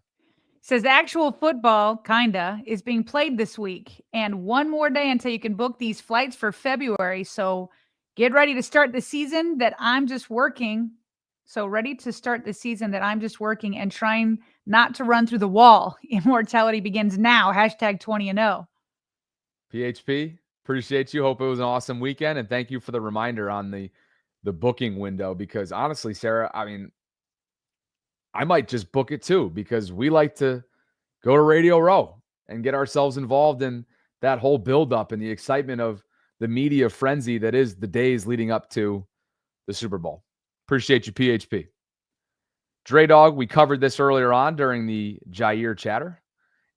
Says actual football, kinda, is being played this week. And one more day until you can book these flights for February. So get ready to start the season that I'm just working. And trying not to run through the wall. Immortality begins now. #20-0. PHP, appreciate you. Hope it was an awesome weekend. And thank you for the reminder on the booking window. Because honestly, Sarah, I might just book it too, because we like to go to Radio Row and get ourselves involved in that whole buildup and the excitement of the media frenzy that is the days leading up to the Super Bowl. Appreciate you, PHP. DreDog, we covered this earlier on during the Jaire chatter.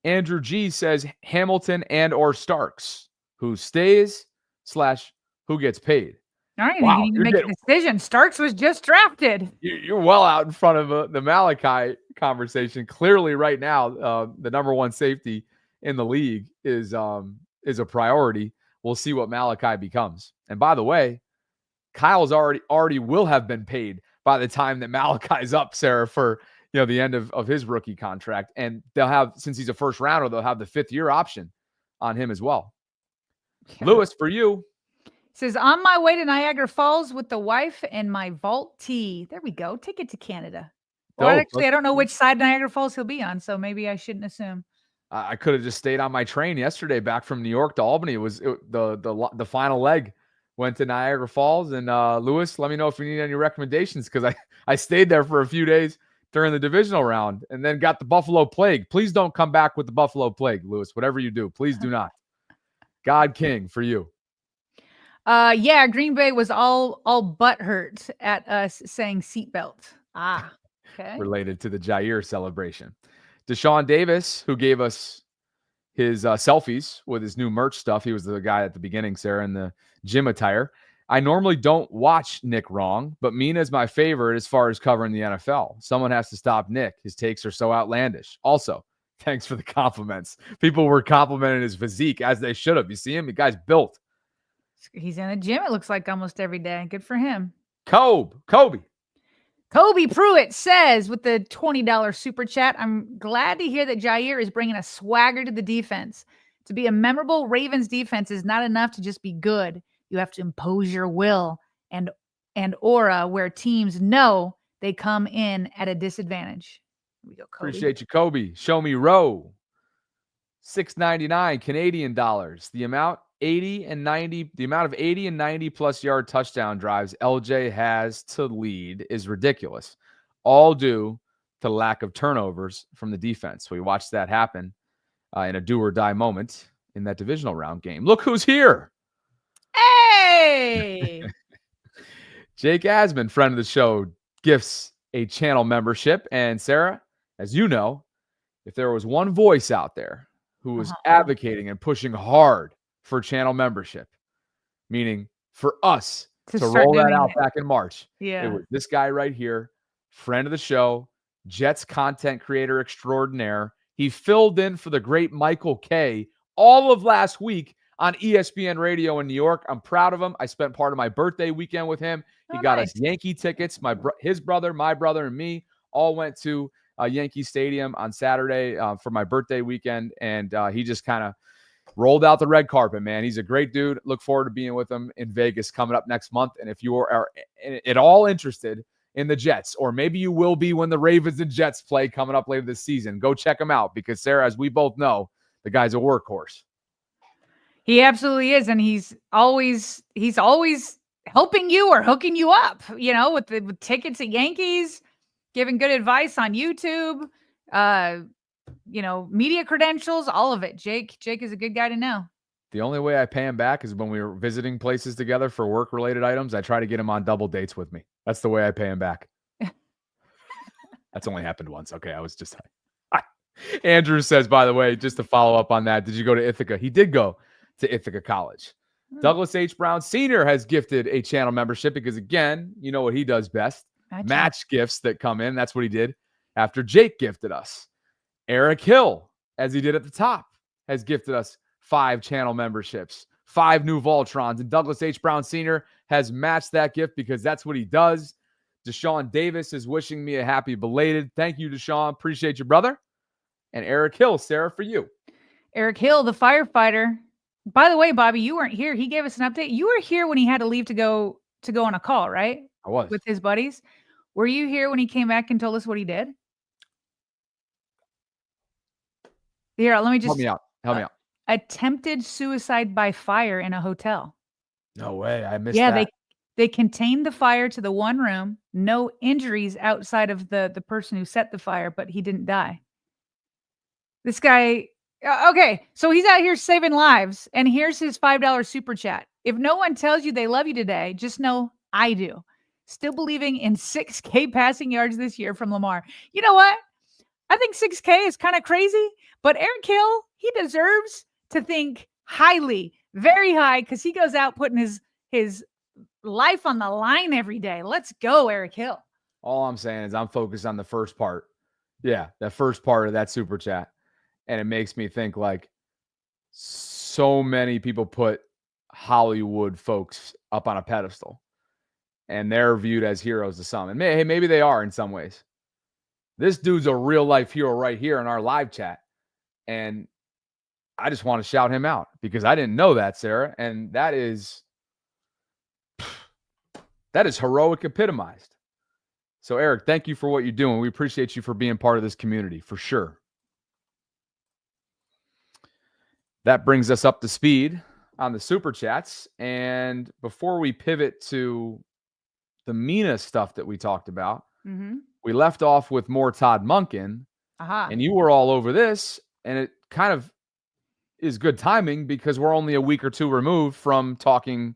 Andrew G says Hamilton and or Starks, who stays / who gets paid. All right, you need to make a decision. Starks was just drafted. You're well out in front of the Malachi conversation. Clearly, right now, the #1 safety in the league is a priority. We'll see what Malachi becomes. And by the way, Kyle's already will have been paid by the time that Malachi's up, Sarah, for the end of his rookie contract. And they'll have, since he's a first rounder, they'll have the 5th-year option on him as well. Yeah. Lewis, for you. Says, on my way to Niagara Falls with the wife and my Vault tee. There we go. Ticket to Canada. Well, actually, I don't know which side Niagara Falls he'll be on, so maybe I shouldn't assume. I could have just stayed on my train yesterday back from New York to Albany. The final leg went to Niagara Falls. And Lewis, let me know if you need any recommendations, because I stayed there for a few days during the divisional round and then got the Buffalo Plague. Please don't come back with the Buffalo Plague, Lewis. Whatever you do, please do not. God King for you. Yeah, Green Bay was all butthurt at us saying seatbelt. Okay. Related to the Jaire celebration. Deshaun Davis, who gave us his selfies with his new merch stuff. He was the guy at the beginning, Sarah, in the gym attire. I normally don't watch Nick wrong, but Mina's my favorite as far as covering the NFL. Someone has to stop Nick. His takes are so outlandish. Also, thanks for the compliments. People were complimenting his physique, as they should have. You see him? The guy's built. He's in the gym, it looks like, almost every day. Good for him. Kobe Pruitt says with the $20 super chat, I'm glad to hear that Jaire is bringing a swagger to the defense. To be a memorable Ravens defense is not enough to just be good. You have to impose your will and aura where teams know they come in at a disadvantage. Here we go, Kobe. Appreciate you, Kobe. Show me row. $6.99 Canadian dollars. The amount of 80 and 90 plus yard touchdown drives LJ has to lead is ridiculous. All due to lack of turnovers from the defense. We watched that happen in a do or die moment in that divisional round game. Look who's here. Hey! Jake Asman, friend of the show, gifts a channel membership. And Sarah, as you know, if there was one voice out there who was advocating and pushing hard for channel membership, meaning for us to roll that out back in March, it was this guy right here, friend of the show, Jets content creator extraordinaire. He filled in for the great Michael K all of last week on ESPN Radio in New York. I'm proud of him. I spent part of my birthday weekend with him. He got us Yankee tickets. His brother, my brother, and me all went to Yankee Stadium on Saturday for my birthday weekend, and he just kind of rolled out the red carpet, man. He's a great dude. Look forward to being with him in Vegas coming up next month. And if you are at all interested in the Jets, or maybe you will be when the Ravens and Jets play coming up later this season, go check him out, because Sarah, as we both know, the guy's a workhorse. He absolutely is, and he's always helping you or hooking you up, with tickets at Yankees, giving good advice on YouTube, media credentials, all of it. Jake is a good guy to know. The only way I pay him back is when we were visiting places together for work-related items. I try to get him on double dates with me. That's the way I pay him back. That's only happened once. Okay, I was just... Andrew says, by the way, just to follow up on that, did you go to Ithaca? He did go to Ithaca College. Douglas H. Brown Sr. has gifted a channel membership because, again, you know what he does best. Match gifts that come in. That's what he did after Jake gifted us. Eric Hill, as he did at the top, has gifted us 5 channel memberships, 5 new Voltrons, and Douglas H. Brown Sr. has matched that gift because that's what he does. Deshaun Davis is wishing me a happy belated. Thank you, Deshaun. Appreciate you, brother. And Eric Hill, Sarah, for you. Eric Hill, the firefighter. By the way, Bobby, you weren't here. He gave us an update. You were here when he had to leave to go on a call, right? I was. With his buddies. Were you here when he came back and told us what he did? Here, let me just... Help me out. Attempted suicide by fire in a hotel. No way. I missed that. Yeah, they contained the fire to the one room. No injuries outside of the person who set the fire, but he didn't die. This guy... Okay, so he's out here saving lives, and here's his $5 super chat. If no one tells you they love you today, just know I do. Still believing in 6K passing yards this year from Lamar. You know what? I think 6K is kind of crazy, but Eric Hill, he deserves to think highly, very high, because he goes out putting his life on the line every day. Let's go, Eric Hill. All I'm saying is I'm focused on the first part. Yeah, that first part of that super chat. And it makes me think, like, so many people put Hollywood folks up on a pedestal, and they're viewed as heroes to some. And maybe they are in some ways. This dude's a real life hero right here in our live chat. And I just want to shout him out because I didn't know that, Sarah. And that is heroic epitomized. So, Eric, thank you for what you're doing. We appreciate you for being part of this community, for sure. That brings us up to speed on the super chats. And before we pivot to the Mina stuff that we talked about, we left off with more Todd Monken. And you were all over this. And it kind of is good timing because we're only a week or two removed from talking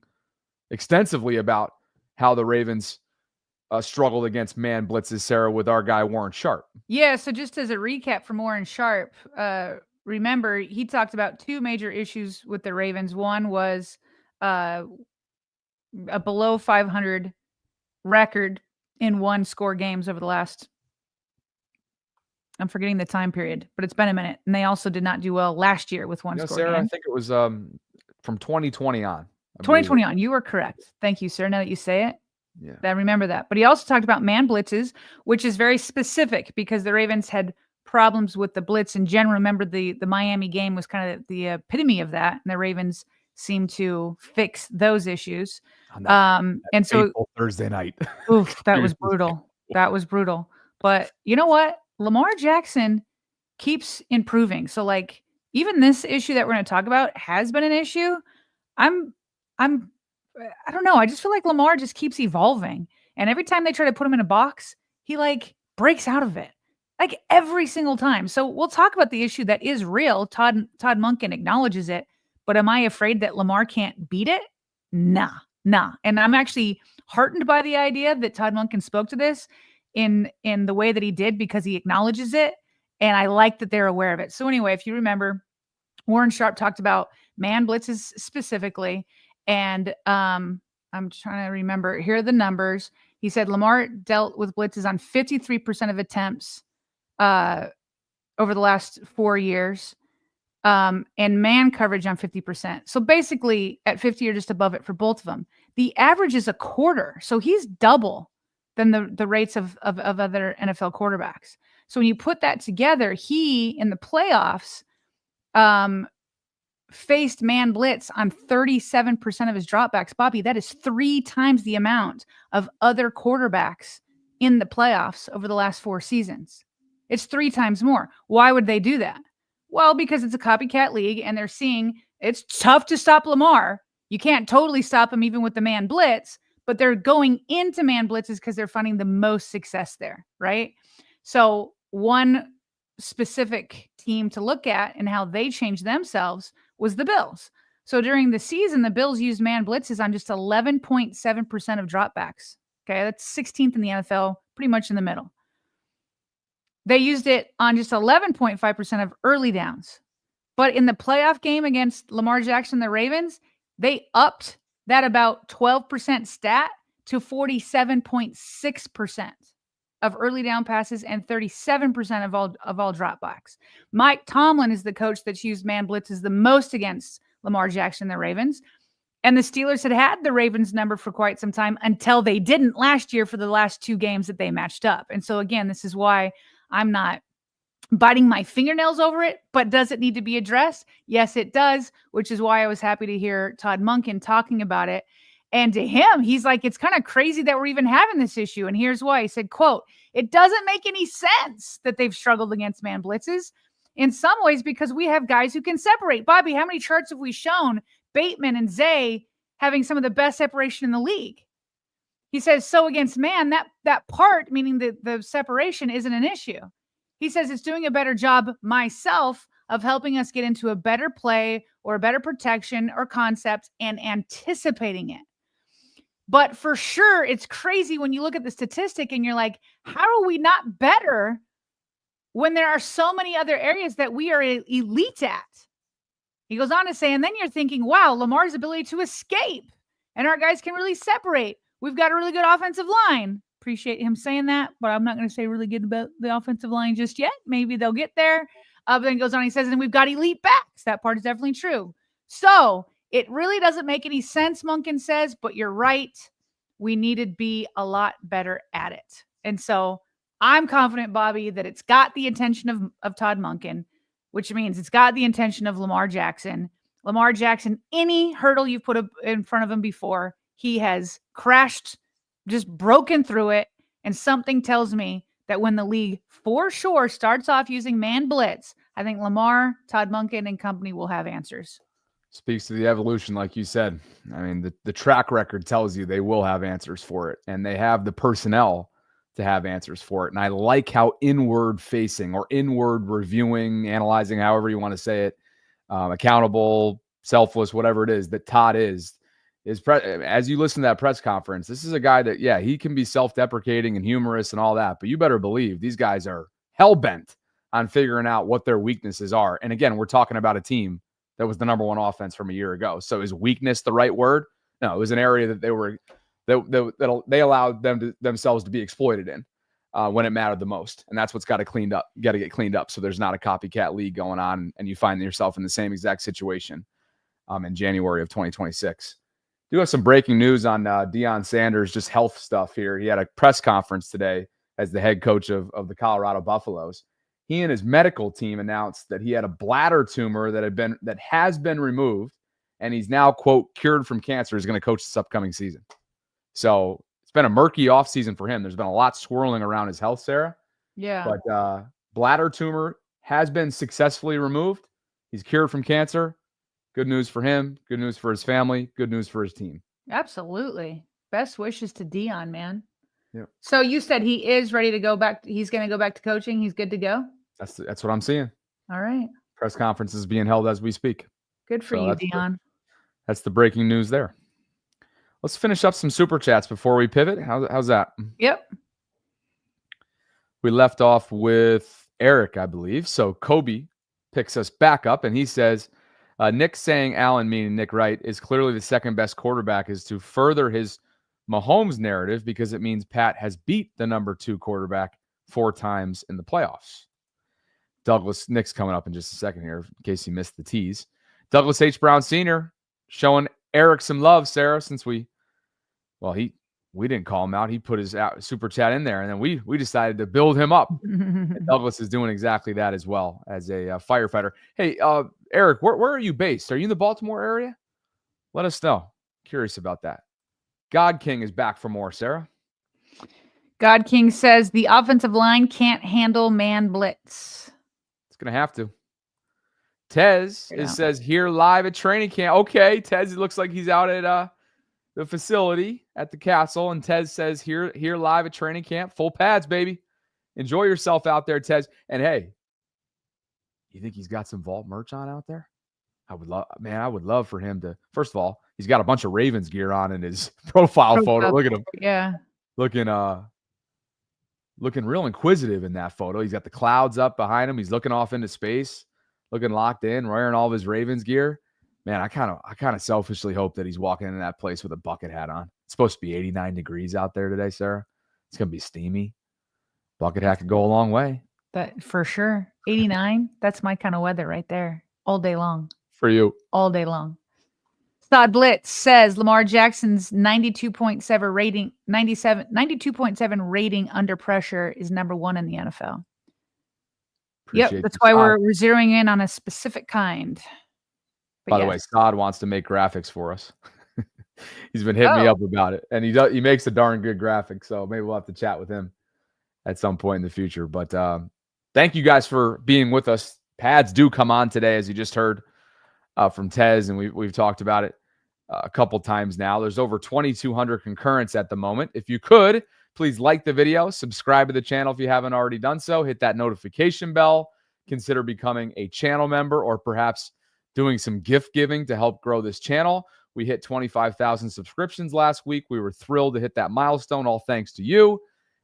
extensively about how the Ravens struggled against man blitzes, Sarah, with our guy Warren Sharp. Yeah, so just as a recap from Warren Sharp, remember, he talked about 2 major issues with the Ravens. One was a below 500 record in 1-score games over the last, I'm forgetting the time period, but it's been a minute. And they also did not do well last year with 1-score Sarah, games. I think it was from 2020 on. 2020 on. You were correct. Thank you, sir. Now that you say it. Yeah. I remember that. But he also talked about man blitzes, which is very specific because the Ravens had problems with the blitz in general. Remember, the Miami game was kind of the epitome of that. And the Ravens seem to fix those issues. On that And so fateful Thursday night. oof, that was brutal. That was brutal. But you know what? Lamar Jackson keeps improving. So like even this issue that we're going to talk about has been an issue. I don't know. I just feel like Lamar just keeps evolving. And every time they try to put him in a box, he like breaks out of it. Like every single time. So we'll talk about the issue that is real. Todd Monken acknowledges it. But am I afraid that Lamar can't beat it? Nah. And I'm actually heartened by the idea that Todd Monken spoke to this in the way that he did because he acknowledges it. And I like that they're aware of it. So anyway, if you remember, Warren Sharp talked about man blitzes specifically. And I'm trying to remember. Here are the numbers. He said Lamar dealt with blitzes on 53% of attempts over the last 4 years. And man coverage on 50%. So basically at 50 or just above it for both of them. The average is a quarter. So he's double than the rates of other NFL quarterbacks. So when you put that together, he in the playoffs faced man blitz on 37% of his dropbacks. Bobby, that is 3 times the amount of other quarterbacks in the playoffs over the last 4 seasons. It's 3 times more. Why would they do that? Well, because it's a copycat league and they're seeing it's tough to stop Lamar. You can't totally stop him even with the man blitz, but they're going into man blitzes because they're finding the most success there, right? So one specific team to look at and how they changed themselves was the Bills. So during the season, the Bills used man blitzes on just 11.7% of dropbacks. Okay, that's 16th in the NFL, pretty much in the middle. They used it on just 11.5% of early downs. But in the playoff game against Lamar Jackson, the Ravens, they upped that about 12% stat to 47.6% of early down passes and 37% of all dropbacks. Mike Tomlin is the coach that's used man blitzes the most against Lamar Jackson, the Ravens. And the Steelers had the Ravens number for quite some time until they didn't last year for the last 2 games that they matched up. And so again, this is why I'm not biting my fingernails over it, but does it need to be addressed? Yes, it does, which is why I was happy to hear Todd Monken talking about it. And to him, he's like, it's kind of crazy that we're even having this issue. And here's why. He said, quote, it doesn't make any sense that they've struggled against man blitzes in some ways because we have guys who can separate. Bobby, how many charts have we shown Bateman and Zay having some of the best separation in the league? He says, so against man, that part, meaning the separation, isn't an issue. He says it's doing a better job myself of helping us get into a better play or a better protection or concept and anticipating it. But for sure, it's crazy when you look at the statistic and you're like, how are we not better when there are so many other areas that we are elite at? He goes on to say, and then you're thinking, wow, Lamar's ability to escape and our guys can really separate. We've got a really good offensive line. Appreciate him saying that, but I'm not going to say really good about the offensive line just yet. Maybe they'll get there. But then he goes on, he says, and we've got elite backs. That part is definitely true. So it really doesn't make any sense, Monken says, but you're right. We need to be a lot better at it. And so I'm confident, Bobby, that it's got the attention of Todd Monken, which means it's got the intention of Lamar Jackson. Lamar Jackson, any hurdle you've put in front of him before, he has crashed, just broken through it. And something tells me that when the league for sure starts off using man blitz, I think Lamar, Todd Monken, and company will have answers. Speaks to the evolution, like you said. I mean, the track record tells you they will have answers for it, and they have the personnel to have answers for it. And I like how inward facing or inward reviewing, analyzing, however you want to say it, accountable, selfless, whatever it is that Todd is as you listen to that press conference, this is a guy that, yeah, he can be self-deprecating and humorous and all that, but you better believe these guys are hell-bent on figuring out what their weaknesses are. And again, we're talking about a team that was the number 1 offense from a year ago. So is weakness the right word? No, it was an area that they allowed themselves to be exploited in when it mattered the most. And that's what's got to get cleaned up. So there's not a copycat league going on and you find yourself in the same exact situation in January of 2026. Do have some breaking news on Deion Sanders, just health stuff here. He had a press conference today as the head coach of the Colorado Buffaloes. He and his medical team announced that he had a bladder tumor that has been removed. and he's now, quote, cured from cancer, is going to coach this upcoming season. So it's been a murky offseason for him. There's been a lot swirling around his health, Sarah. Yeah. But bladder tumor has been successfully removed. He's cured from cancer. Good news for him. Good news for his family. Good news for his team. Absolutely. Best wishes to Dion, man. Yeah. So you said he is ready to go back. He's going to go back to coaching. He's good to go. That's what I'm seeing. All right. Press conference is being held as we speak. Good for you, Dion. That's the breaking news there. Let's finish up some super chats before we pivot. How's that? Yep. We left off with Eric, I believe. So Kobe picks us back up, and he says, Nick saying Allen, meaning Nick Wright, is clearly the second best quarterback, is to further his Mahomes narrative because it means Pat has beat the number 2 quarterback 4 times in the playoffs. Douglas, Nick's coming up in just a second here, in case you missed the tease. Douglas H. Brown Sr. showing Eric some love, Sarah, since we didn't call him out. He put his super chat in there, and then we decided to build him up. Douglas is doing exactly that as well as a firefighter. Hey, Eric, where are you based? Are you in the Baltimore area? Let us know. Curious about that. God King is back for more, Sarah. God King says the offensive line can't handle man blitz. It's going to have to. Tez says here live at training camp. Okay, Tez, it looks like he's out at the facility at the castle, and Tez says here live at training camp, full pads, baby. Enjoy yourself out there, Tez. And hey, you think he's got some Vault merch on out there? I would love for him to. First of all, he's got a bunch of Ravens gear on in his profile photo. Look at him. Yeah. Looking real inquisitive in that photo. He's got the clouds up behind him. He's looking off into space, looking locked in, wearing all of his Ravens gear. Man, I kind of selfishly hope that he's walking into that place with a bucket hat on. It's supposed to be 89 degrees out there today, Sarah. It's going to be steamy. Bucket hat could go a long way. That for sure. 89, that's my kind of weather right there. All day long. For you. All day long. Stod Blitz says Lamar Jackson's 92.7 rating under pressure is number 1 in the NFL. Appreciate that's why we're zeroing in on a specific kind. By the way, Stod wants to make graphics for us. He's been hitting me up about it, and he makes a darn good graphic. So maybe we'll have to chat with him at some point in the future. But thank you guys for being with us. Pads do come on today, as you just heard from Tez, and we've talked about it a couple times now. There's over 2,200 concurrents at the moment. If you could, please like the video, subscribe to the channel if you haven't already done so, hit that notification bell, consider becoming a channel member, or perhaps doing some gift giving to help grow this channel. We hit 25,000 subscriptions last week. We were thrilled to hit that milestone, all thanks to you.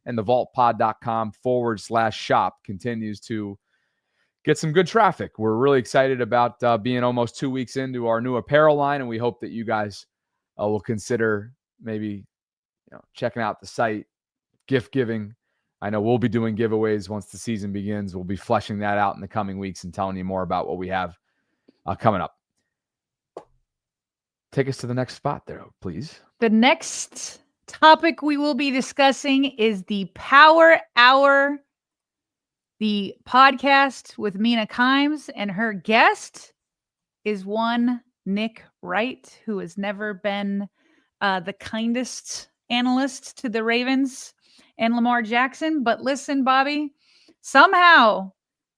And the vaultpod.com/shop continues to get some good traffic. We're really excited about being almost 2 weeks into our new apparel line, and we hope that you guys will consider maybe checking out the site, gift giving. I know we'll be doing giveaways once the season begins. We'll be fleshing that out in the coming weeks and telling you more about what we have coming up. Take us to the next spot there, please. The next topic we will be discussing is the Power Hour, the podcast with Mina Kimes, and her guest is one Nick Wright, who has never been the kindest analyst to the Ravens and Lamar Jackson. But listen, Bobby, somehow,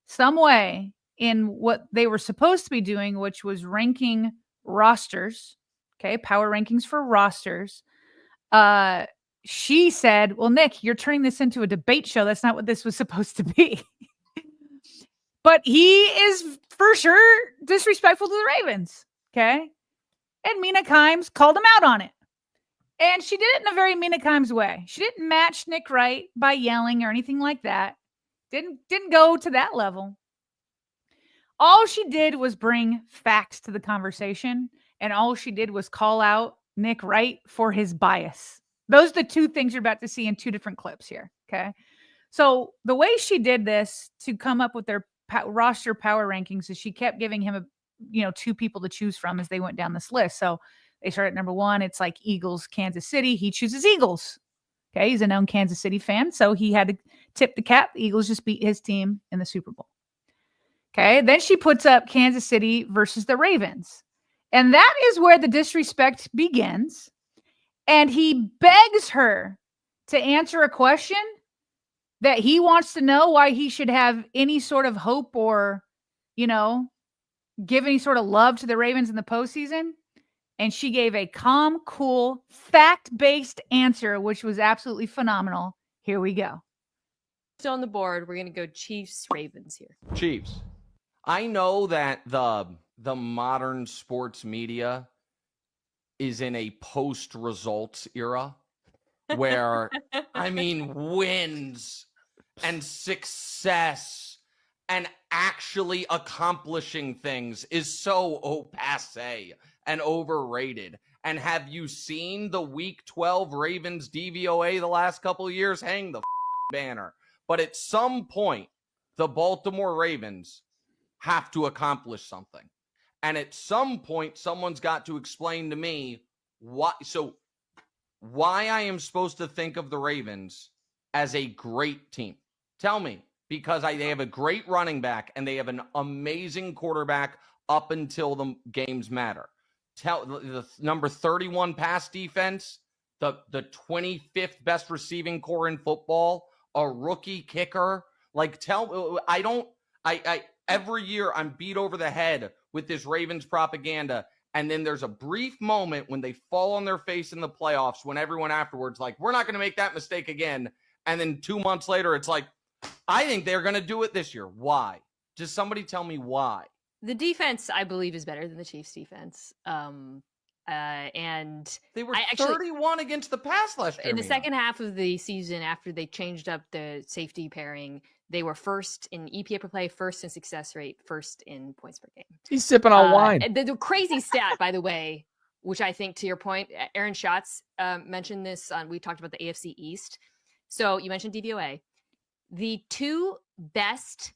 some way, in what they were supposed to be doing, which was ranking rosters, okay, power rankings for rosters, she said, well, Nick, you're turning this into a debate show. That's not what this was supposed to be. But he is for sure disrespectful to the Ravens, okay? And Mina Kimes called him out on it. And she did it in a very Mina Kimes way. She didn't match Nick Wright by yelling or anything like that. Didn't go to that level. All she did was bring facts to the conversation, and all she did was call out Nick Wright for his bias. Those are the two things you're about to see in two different clips here, okay? So the way she did this to come up with their roster power rankings is she kept giving him two people to choose from as they went down this list. So they start at number 1. It's like Eagles, Kansas City. He chooses Eagles. Okay, he's a known Kansas City fan, so he had to tip the cap. The Eagles just beat his team in the Super Bowl. Okay, then she puts up Kansas City versus the Ravens. And that is where the disrespect begins. And he begs her to answer a question that he wants to know why he should have any sort of hope or, give any sort of love to the Ravens in the postseason. And she gave a calm, cool, fact-based answer, which was absolutely phenomenal. Here we go. So on the board, we're going to go Chiefs-Ravens here. Chiefs. I know that the modern sports media is in a post-results era where, wins and success and actually accomplishing things is so passe and overrated. And have you seen the Week 12 Ravens DVOA the last couple of years? Hang the banner. But at some point, the Baltimore Ravens have to accomplish something. And at some point, someone's got to explain to me why I am supposed to think of the Ravens as a great team. Tell me, because they have a great running back and they have an amazing quarterback up until the games matter. The number 31 pass defense, the 25th best receiving core in football, a rookie kicker. Every year I'm beat over the head with this Ravens propaganda. And then there's a brief moment when they fall on their face in the playoffs when everyone afterwards, we're not going to make that mistake again. And then 2 months later, it's I think they're going to do it this year. Why? Just somebody tell me why. The defense, I believe, is better than the Chiefs' defense. And they were 31 against the pass last year. In the second half of the season, after they changed up the safety pairing, they were first in EPA per play, first in success rate, first in points per game. He's sipping on wine. The crazy stat, by the way, which I think, to your point, Aaron Schatz mentioned this. We talked about the AFC East. So you mentioned DVOA. The two best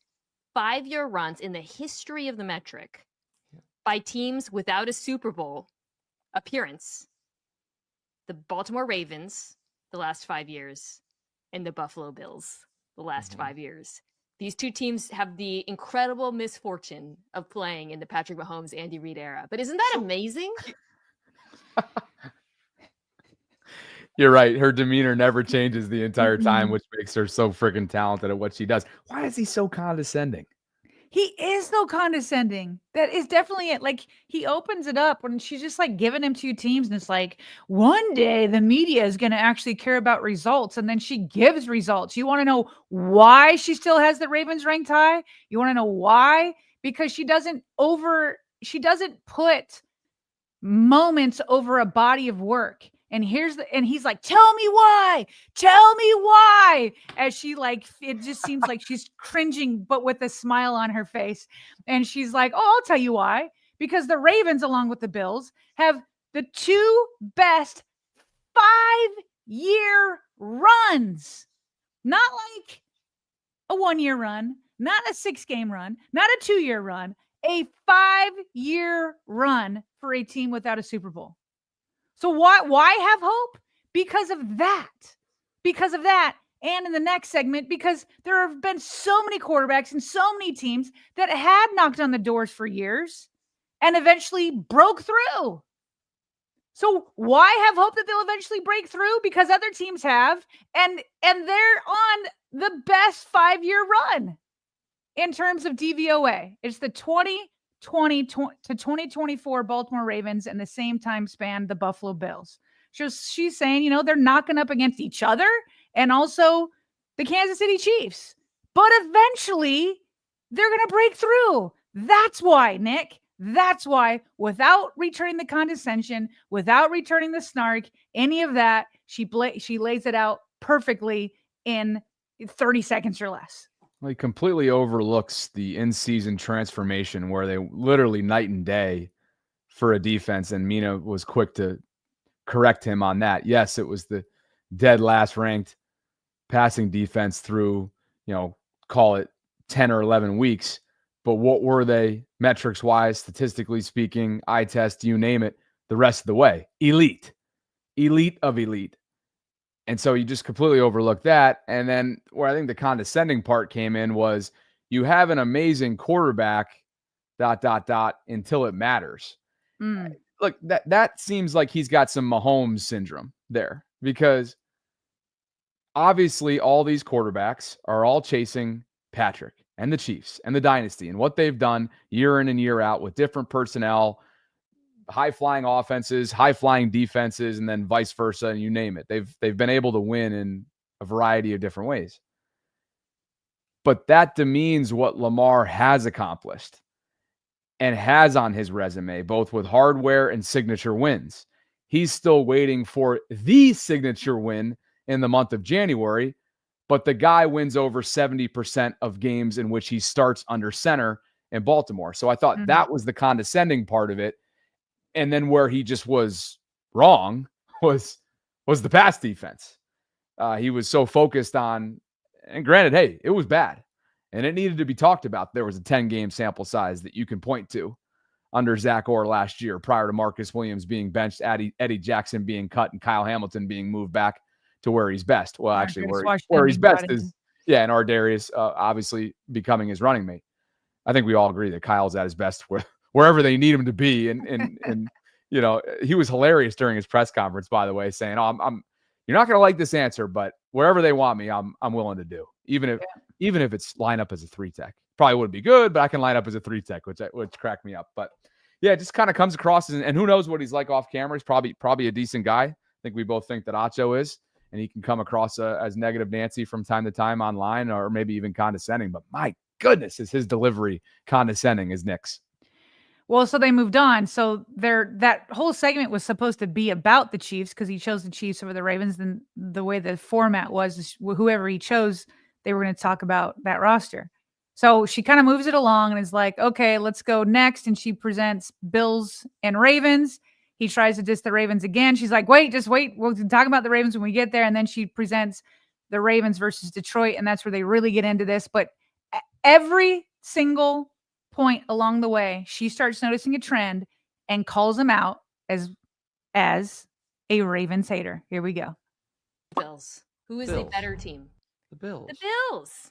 5-year runs in the history of the metric by teams without a Super Bowl appearance: the Baltimore Ravens the last 5 years and the Buffalo Bills the last 5 years. These two teams have the incredible misfortune of playing in the Patrick Mahomes, Andy Reid era. But isn't that amazing? You're right. Her demeanor never changes the entire time, which makes her so freaking talented at what she does. Why is he so condescending? He is so condescending. That is definitely it. He opens it up when she's just giving him two teams. And it's one day the media is going to actually care about results. And then she gives results. You want to know why she still has the Ravens ranked high? You want to know why? Because she doesn't put moments over a body of work. And he's tell me why, as she it just seems like she's cringing, but with a smile on her face. And she's like, oh, I'll tell you why, because the Ravens, along with the Bills, have the two best 5-year runs, not a 1-year run, not a 6-game run, not a 2-year run, a 5-year run for a team without a Super Bowl. So why have hope? Because of that. And in the next segment, because there have been so many quarterbacks and so many teams that had knocked on the doors for years and eventually broke through. So why have hope that they'll eventually break through? Because other teams have, and they're on the best 5-year run in terms of DVOA. It's the 2020 to 2024 Baltimore Ravens, and the same time span the Buffalo Bills. She's saying, they're knocking up against each other and also the Kansas City Chiefs. But eventually, they're going to break through. That's why, Nick. That's why, without returning the condescension, without returning the snark, any of that, she lays it out perfectly in 30 seconds or less. Well, he completely overlooks the in-season transformation where they literally night and day for a defense, and Mina was quick to correct him on that. Yes, it was the dead last ranked passing defense through, call it 10 or 11 weeks. But what were they metrics-wise, statistically speaking, eye test, you name it, the rest of the way? Elite of elite. And so you just completely overlook that. And then where I think the condescending part came in was you have an amazing quarterback, ... until it matters. Look, that seems like he's got some Mahomes syndrome there, because obviously all these quarterbacks are all chasing Patrick and the Chiefs and the dynasty and what they've done year in and year out with different personnel, high-flying offenses, high-flying defenses, and then vice versa, and you name it. They've been able to win in a variety of different ways. But that demeans what Lamar has accomplished and has on his resume, both with hardware and signature wins. He's still waiting for the signature win in the month of January, but the guy wins over 70% of games in which he starts under center in Baltimore. So I thought that was the condescending part of it. And then where he just was wrong was the pass defense. He was so focused on, and granted, hey, it was bad and it needed to be talked about. There was a 10-game sample size that you can point to under Zach Orr last year, prior to Marcus Williams being benched, Eddie Jackson being cut, and Kyle Hamilton being moved back to where he's best. Well, actually, where he's best is, and Ardarius obviously becoming his running mate. I think we all agree that Kyle's at his best wherever they need him to be. And you know, he was hilarious during his press conference, by the way, saying, "Oh, you're not going to like this answer, but wherever they want me, I'm willing to do, even if it's line up as a 3-tech. Probably wouldn't be good, but I can line up as a 3-tech, which cracked me up. But yeah, it just kind of comes across and who knows what he's like off camera. He's probably a decent guy. I think we both think that Acho is, and he can come across as negative Nancy from time to time online, or maybe even condescending. But my goodness, is his delivery condescending as Nick's. Well, so they moved on. So that whole segment was supposed to be about the Chiefs, because he chose the Chiefs over the Ravens. Then the way the format was, whoever he chose, they were going to talk about that roster. So she kind of moves it along and is like, okay, let's go next. And she presents Bills and Ravens. He tries to diss the Ravens again. She's like, just wait. We'll talk about the Ravens when we get there. And then she presents the Ravens versus Detroit. And that's where they really get into this. But every single point along the way, she starts noticing a trend and calls him out as a Ravens hater. Here we go. Bills. Who is the better team? The Bills. The Bills.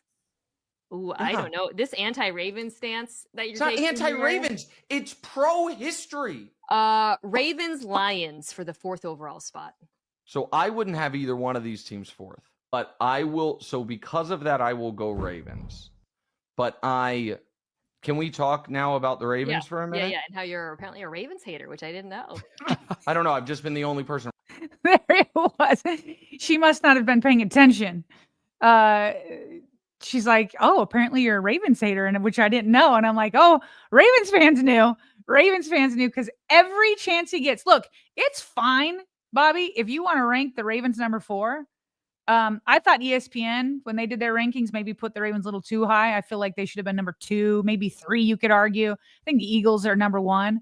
Ooh, I don't know. This anti-Ravens stance that you're taking. It's not anti-Ravens. It's pro-history. Ravens Lions for the 4th overall spot. So I wouldn't have either one of these teams 4th, but I will. So because of that, I will go Ravens. But can we talk now about the Ravens for a minute? Yeah, and how you're apparently a Ravens hater, which I didn't know. I don't know. I've just been the only person. There it was. She must not have been paying attention. She's like, oh, apparently you're a Ravens hater, and which I didn't know. And I'm like, oh, Ravens fans knew. Ravens fans knew, because every chance he gets, look, it's fine, Bobby, if you want to rank the Ravens number 4. I thought ESPN, when they did their rankings, maybe put the Ravens a little too high. I feel like they should have been number 2, maybe 3, you could argue. I think the Eagles are number 1.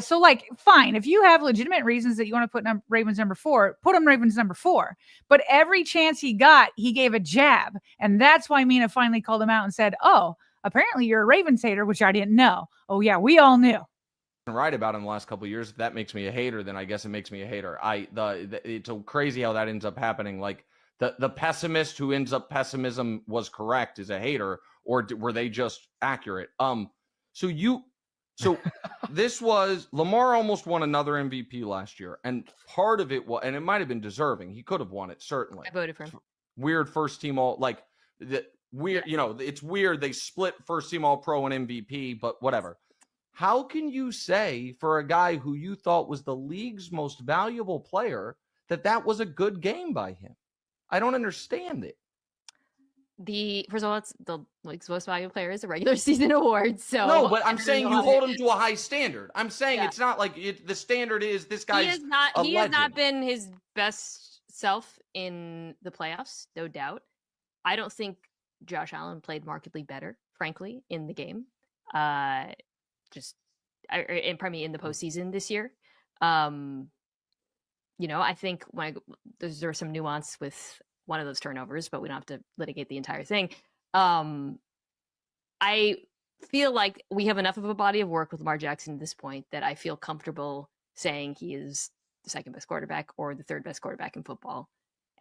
So like, fine. If you have legitimate reasons that you want to put Ravens number 4, put them Ravens number 4. But every chance he got, he gave a jab. And that's why Mina finally called him out and said, oh, apparently you're a Ravens hater, which I didn't know. Oh yeah, we all knew. Right about in the last couple of years. If that makes me a hater, then I guess it makes me a hater. It's so crazy how that ends up happening. Like the pessimist who ends up pessimism was correct is a hater, or were they just accurate? So this was Lamar almost won another MVP last year, and part of it was, and it might have been deserving. He could have won it, certainly. I voted for him. Weird first team all, like weird. You know, it's weird they split first team all pro and MVP, but whatever. How can you say for a guy who you thought was the league's most valuable player that was a good game by him? I don't understand it. First of all, it's the league's most valuable player is a regular season award. So no, but I'm saying you hold him to a high standard. I'm saying it's not like the standard is this guy's. He has not been his best self in the playoffs, no doubt. I don't think Josh Allen played markedly better, frankly, in the game. In the postseason this year. I think there was some nuance with one of those turnovers, but we don't have to litigate the entire thing. I feel like we have enough of a body of work with Lamar Jackson at this point that I feel comfortable saying he is the second best quarterback or the third best quarterback in football.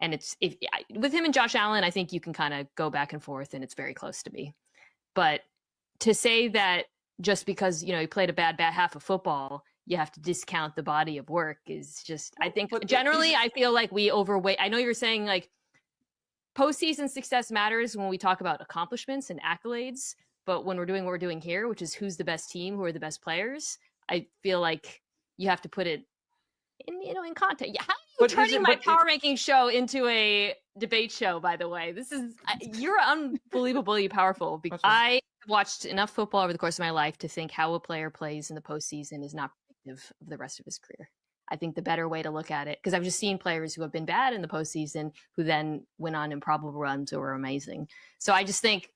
And with him and Josh Allen, I think you can kind of go back and forth and it's very close to me. But to say that just because, he played a bad half of football, you have to discount the body of work is just, I think But generally I feel like we overweight. I know you're saying like postseason success matters when we talk about accomplishments and accolades, but when we're doing what we're doing here, which is who's the best team, who are the best players, I feel like you have to put it in, in context. How are you turning my power ranking show into a debate show, by the way? You're unbelievably powerful because I watched enough football over the course of my life to think how a player plays in the postseason is not predictive of the rest of his career. I think the better way to look at it, because I've just seen players who have been bad in the postseason who then went on improbable runs or were amazing. So I just think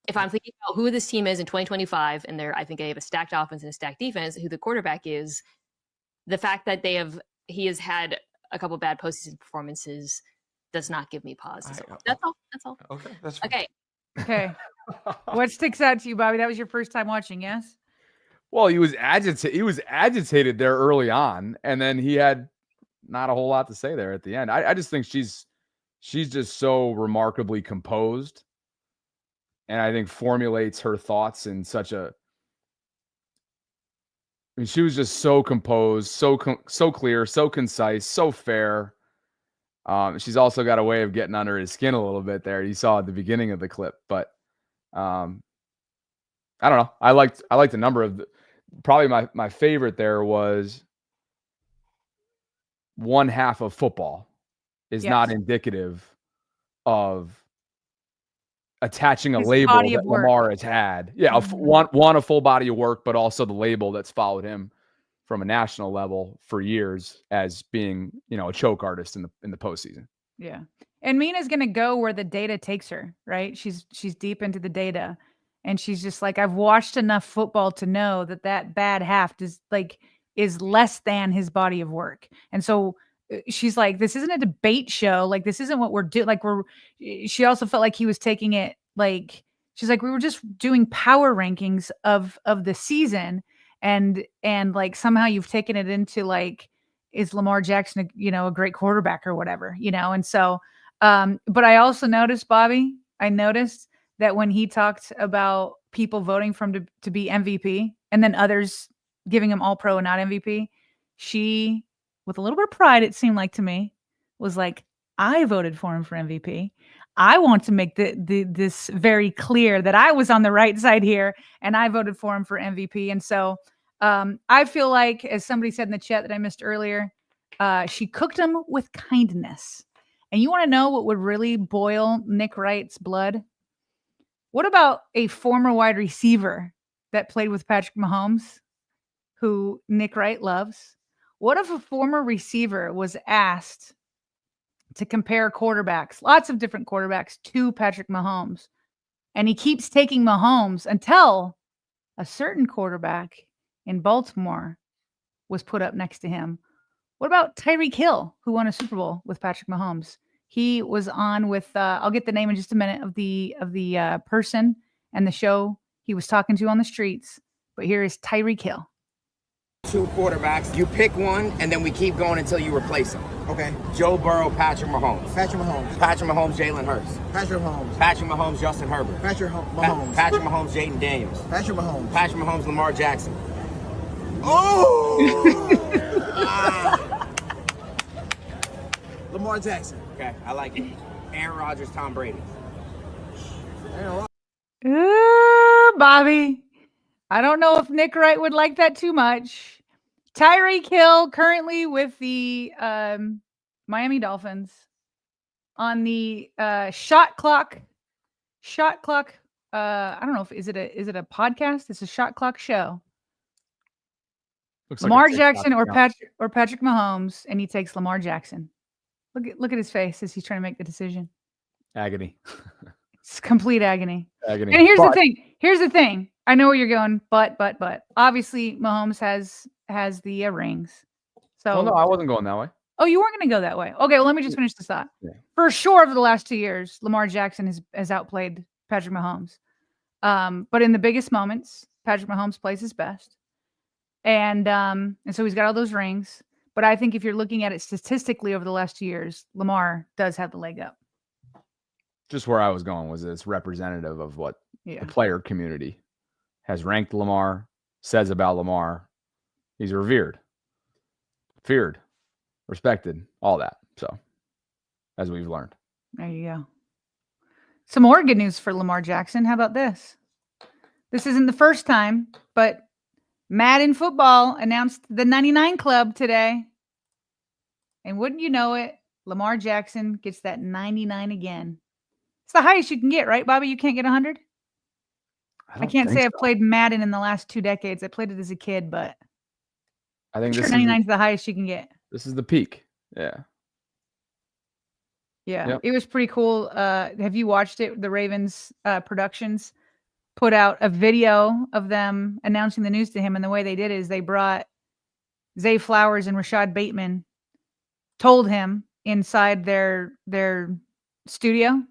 if I'm thinking about who this team is in 2025, and I think they have a stacked offense and a stacked defense, who the quarterback is, the fact that he has had a couple bad postseason performances does not give me pause. That's all. Okay, that's fine. Okay. What sticks out to you, Bobby? That was your first time watching, yes? Well, he was agitated there early on, and then he had not a whole lot to say there at the end. I just think she's just so remarkably composed, and I think formulates her thoughts in such a. I mean, she was just so composed, so clear, so concise, so fair. She's also got a way of getting under his skin a little bit there. You saw at the beginning of the clip, but I don't know. I liked a number of probably my favorite there was one half of football is not indicative of attaching a label that Lamar has had. Yeah, one a full body of work, but also the label that's followed him from a national level for years as being, a choke artist in the postseason. Yeah. And Mina's going to go where the data takes her, right? She's deep into the data, and she's just like, I've watched enough football to know that bad half is less than his body of work. And so she's like, this isn't a debate show. Like, this isn't what we're doing. She also felt like he was taking it like, she's like, we were just doing power rankings of the season. And like, somehow you've taken it into like, is Lamar Jackson, a great quarterback or whatever, And so, but I also noticed, Bobby, that when he talked about people voting for him to be MVP and then others giving him all pro and not MVP, she, with a little bit of pride, it seemed like to me, was like, I voted for him for MVP. I want to make this very clear that I was on the right side here and I voted for him for MVP. And so I feel like, as somebody said in the chat that I missed earlier, she cooked him with kindness. And you want to know what would really boil Nick Wright's blood? What about a former wide receiver that played with Patrick Mahomes, who Nick Wright loves? What if a former receiver was asked to compare quarterbacks, lots of different quarterbacks, to Patrick Mahomes, and he keeps taking Mahomes until a certain quarterback in Baltimore was put up next to him? What about Tyreek Hill, who won a Super Bowl with Patrick Mahomes? He was on with, I'll get the name in just a minute of the person and the show he was talking to on the streets. But here is Tyreek Hill. Two quarterbacks. You pick one, and then we keep going until you replace them. Okay. Joe Burrow, Patrick Mahomes. Patrick Mahomes. Patrick Mahomes, Jalen Hurts. Patrick Mahomes. Patrick Mahomes, Justin Herbert. Patrick Mahomes. Patrick Mahomes, Jaden Daniels. Patrick Mahomes. Patrick Mahomes, Lamar Jackson. Oh! Lamar Jackson. Okay, I like it. Aaron Rodgers, Tom Brady. Bobby, I don't know if Nick Wright would like that too much. Tyreek Hill currently with the Miami Dolphins on the shot clock. I don't know if is it a podcast? It's a shot clock show. Looks Lamar like Jackson or Patrick Mahomes, and he takes Lamar Jackson. Look at his face as he's trying to make the decision. Agony. It's complete agony. Agony. And here's the thing. I know where you're going, but obviously Mahomes has the rings. So well, no, I wasn't going that way. Oh, you weren't going to go that way. Okay, well, let me just finish this thought. Yeah. For sure, over the last 2 years, Lamar Jackson has outplayed Patrick Mahomes. But in the biggest moments, Patrick Mahomes plays his best. And so he's got all those rings. But I think if you're looking at it statistically over the last 2 years, Lamar does have the leg up. Just where I was going was it's representative of what the player community has ranked Lamar, says about Lamar. He's revered, feared, respected, all that. So, as we've learned. There you go. Some more good news for Lamar Jackson. How about this? This isn't the first time, but Madden Football announced the 99 Club today. And wouldn't you know it, Lamar Jackson gets that 99 again. It's the highest you can get, right, Bobby? You can't get 100? I can't say I've played Madden in the last 2 decades. I played it as a kid, but I think sure this 99 is the highest you can get. This is the peak. Yeah. Yeah, Yep. It was pretty cool. Have you watched it? The Ravens Productions put out a video of them announcing the news to him, and the way they did it is they brought Zay Flowers and Rashad Bateman, told him inside their studio.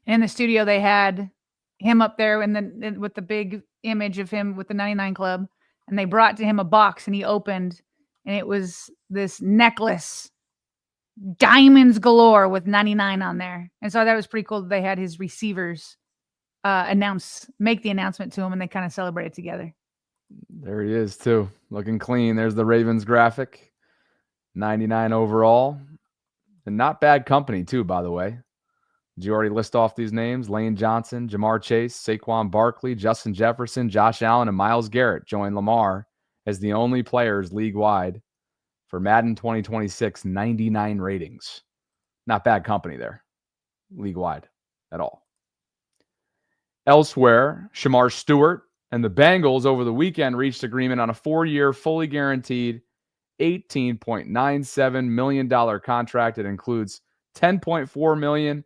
And in the studio, they had him up there and with the big image of him with the 99 Club, and they brought to him a box, and he opened, and it was this necklace, diamonds galore with 99 on there. And so that was pretty cool that they had his receivers make the announcement to him, and they kind of celebrated together. There he is too, looking clean. There's the Ravens graphic. 99 overall, and not bad company too, by the way. Did you already list off these names? Lane Johnson, Jamar Chase, Saquon Barkley, Justin Jefferson, Josh Allen, and Myles Garrett join Lamar as the only players league-wide for Madden 2026 99 ratings. Not bad company there, league-wide at all. Elsewhere, Shamar Stewart and the Bengals over the weekend reached agreement on a 4-year, fully guaranteed $18.97 million contract. It includes $10.4 million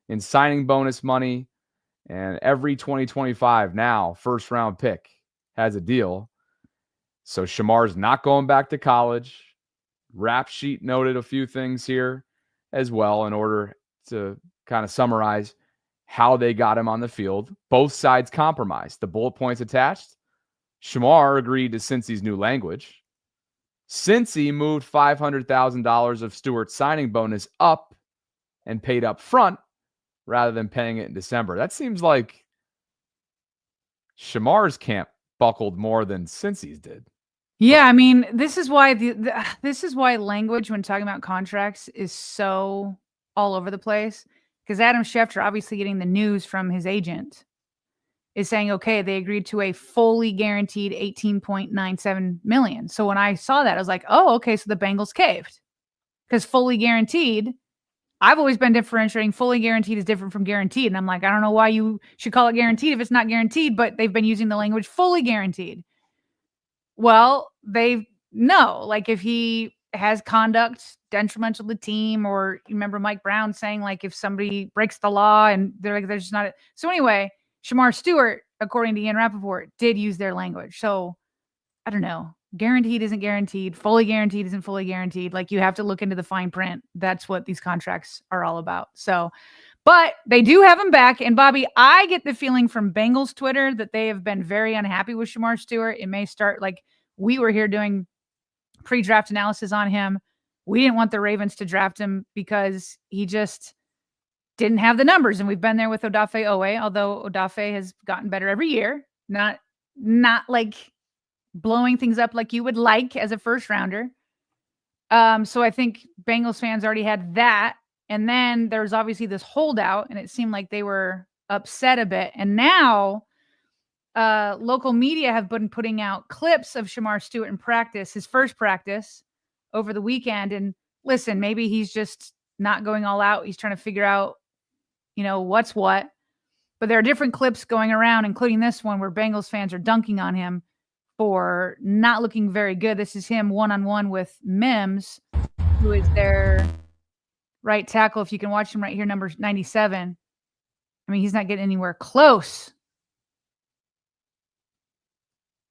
in signing bonus money, and every 2025 now first round pick has a deal. So Shamar's not going back to college. Rap sheet noted a few things here as well in order to kind of summarize how they got him on the field. Both sides compromised. The bullet points attached. Shamar agreed to Cincy's new language. Cincy moved $500,000 of Stewart's signing bonus up and paid up front rather than paying it in December. That seems like Shamar's camp buckled more than Cincy's did. Yeah, I mean, this is why this is why language when talking about contracts is so all over the place. Because Adam Schefter, obviously getting the news from his agent, is saying, okay, they agreed to a fully guaranteed $18.97 million. So when I saw that, I was like, oh, okay, so the Bengals caved. Because fully guaranteed, I've always been differentiating fully guaranteed is different from guaranteed. And I'm like, I don't know why you should call it guaranteed if it's not guaranteed, but they've been using the language fully guaranteed. Well, like if he has conduct detrimental to the team, or you remember Mike Brown saying like if somebody breaks the law and they're just not. So anyway, Shamar Stewart, according to Ian Rappaport, did use their language. So I don't know. Guaranteed isn't guaranteed. Fully guaranteed isn't fully guaranteed. Like you have to look into the fine print. That's what these contracts are all about. So, but they do have him back. And Bobby, I get the feeling from Bengals Twitter that they have been very unhappy with Shamar Stewart. It may start like we were here doing pre-draft analysis on him. We didn't want the Ravens to draft him because he just didn't have the numbers. And we've been there with Odafe Owe, although Odafe has gotten better every year. Not like blowing things up like you would like as a first rounder. So I think Bengals fans already had that. And then there's obviously this holdout, and it seemed like they were upset a bit. And now local media have been putting out clips of Shamar Stewart in practice, his first practice over the weekend. And listen, maybe he's just not going all out. He's trying to figure out, what's what. But there are different clips going around, including this one where Bengals fans are dunking on him for not looking very good. This is him one-on-one with Mims, who is their right tackle. If you can watch him right here, number 97. I mean, he's not getting anywhere close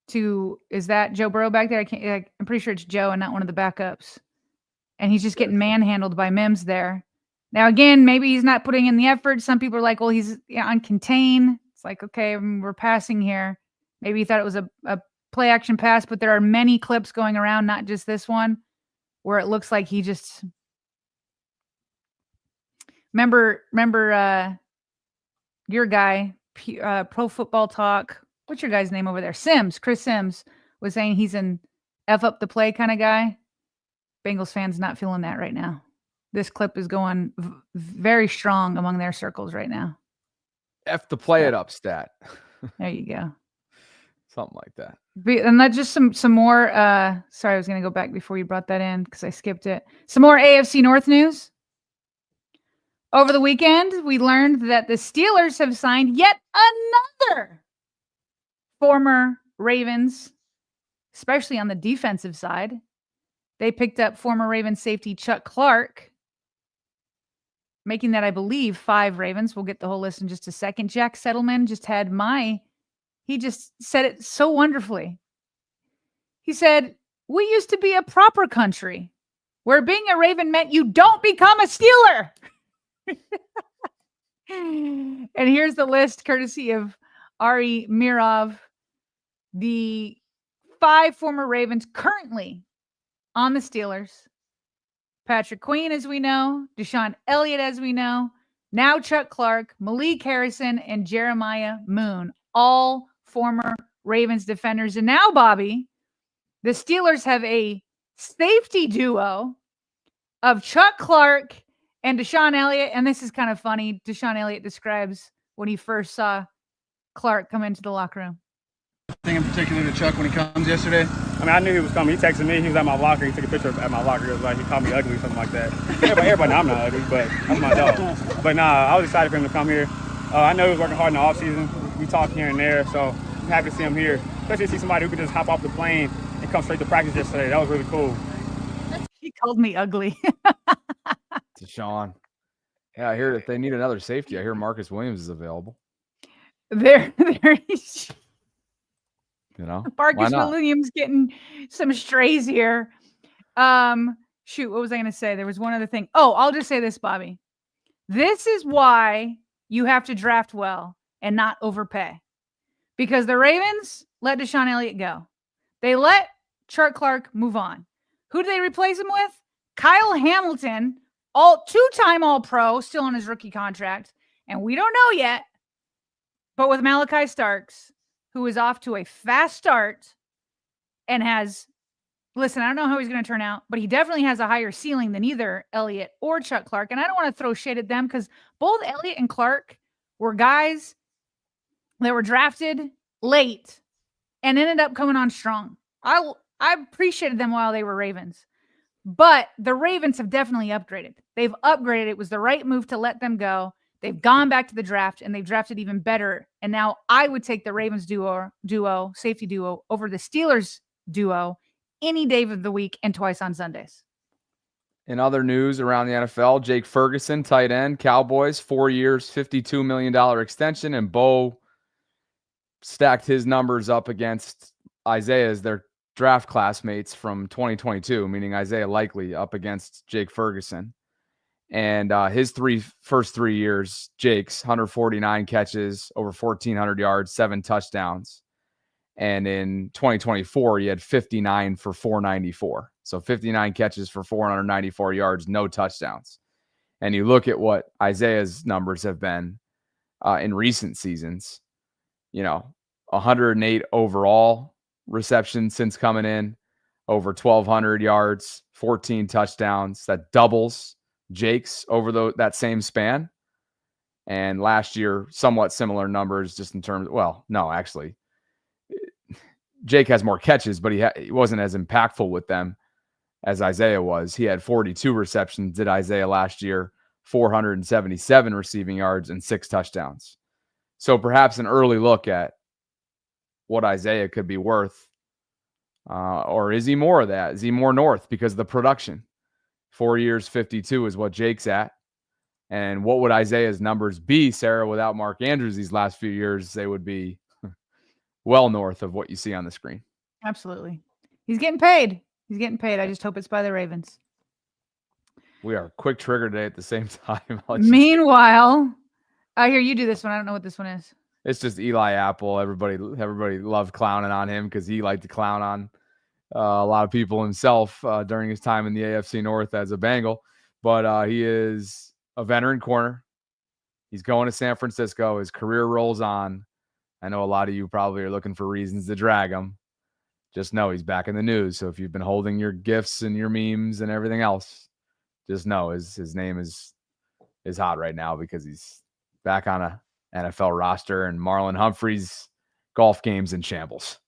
to, is that Joe Burrow back there? I'm pretty sure it's Joe and not one of the backups. And he's just getting manhandled by Mims there. Now, again, maybe he's not putting in the effort. Some people are like, well, he's on contain. It's like, okay, we're passing here. Maybe he thought it was a play action pass, but there are many clips going around, not just this one, where it looks like he just remember your guy, Pro Football Talk. What's your guy's name over there? Chris Sims was saying he's an F up the play kind of guy. Bengals fans not feeling that right now. This clip is going very strong among their circles right now. F the play it up stat. There you go. Something like that. And that's just some more. Sorry, I was going to go back before you brought that in because I skipped it. Some more AFC North news. Over the weekend, we learned that the Steelers have signed yet another former Ravens, especially on the defensive side. They picked up former Ravens safety Chuck Clark, making that, I believe, 5 Ravens. We'll get the whole list in just a second. Jack Settleman just had he just said it so wonderfully. He said, "We used to be a proper country where being a Raven meant you don't become a Steeler." And here's the list courtesy of Ari Mirov. The 5 former Ravens currently on the Steelers. Patrick Queen, as we know, Deshaun Elliott, as we know, now Chuck Clark, Malik Harrison, and Jeremiah Moon, all former Ravens defenders. And now, Bobby, the Steelers have a safety duo of Chuck Clark and Deshaun Elliott. And this is kind of funny. Deshaun Elliott describes when he first saw Clark come into the locker room. Thing in particular to Chuck when he comes yesterday? I mean, I knew he was coming. He texted me. He was at my locker. He took a picture at my locker. He was like, he called me ugly or something like that. Everybody know I'm not ugly, but I'm my dog. But nah, I was excited for him to come here. I know he was working hard in the offseason. We talked here and there, so I'm happy to see him here. Especially to see somebody who could just hop off the plane and come straight to practice yesterday. That was really cool. He called me ugly. Deshaun. Yeah, I hear if they need another safety, I hear Marcus Williams is available. There is. You know, Marcus Williams getting some strays here. Shoot, what was I going to say? There was one other thing. Oh, I'll just say this, Bobby. This is why you have to draft well and not overpay. Because the Ravens let Deshaun Elliott go. They let Chuck Clark move on. Who do they replace him with? Kyle Hamilton, two-time All-Pro, still on his rookie contract. And we don't know yet. But with Malachi Starks, who is off to a fast start and listen, I don't know how he's going to turn out, but he definitely has a higher ceiling than either Elliott or Chuck Clark. And I don't want to throw shade at them because both Elliott and Clark were guys that were drafted late and ended up coming on strong. I appreciated them while they were Ravens, but the Ravens have definitely upgraded. They've upgraded. It was the right move to let them go. They've gone back to the draft and they've drafted even better. And now I would take the Ravens duo, safety duo over the Steelers duo any day of the week and twice on Sundays. In other news around the NFL, Jake Ferguson, tight end, Cowboys, 4 years, $52 million extension. And Bo stacked his numbers up against Isaiah's, their draft classmates from 2022, meaning Isaiah Likely up against Jake Ferguson. And his first 3 years, Jake's 149 catches, over 1,400 yards, 7 touchdowns. And in 2024, he had 59 for 494. So 59 catches for 494 yards, no touchdowns. And you look at what Isaiah's numbers have been in recent seasons, 108 overall receptions since coming in, over 1,200 yards, 14 touchdowns. That doubles Jake's over that same span. And last year, somewhat similar numbers just in terms, actually, Jake has more catches, but he wasn't as impactful with them as Isaiah was. He had 42 receptions, did Isaiah last year, 477 receiving yards and 6 touchdowns. So perhaps an early look at what Isaiah could be worth. Or is he more of that? Is he more north because of the production? 4 years, 52 is what Jake's at. And what would Isaiah's numbers be, Sarah, without Mark Andrews these last few years? They would be well north of what you see on the screen. Absolutely. He's getting paid. I just hope it's by the Ravens. We are quick trigger today at the same time. Meanwhile, I hear you do this one. I don't know what this one is. It's just Eli Apple. Everybody loved clowning on him because he liked to clown on a lot of people himself during his time in the AFC North as a Bengal. But he is a veteran corner. He's going to San Francisco. His career rolls on. I know a lot of you probably are looking for reasons to drag him. just know he's back in the news. So if you've been holding your gifts and your memes and everything else, just know his name is hot right now because he's back on a NFL roster, and Marlon Humphrey's golf game's in shambles.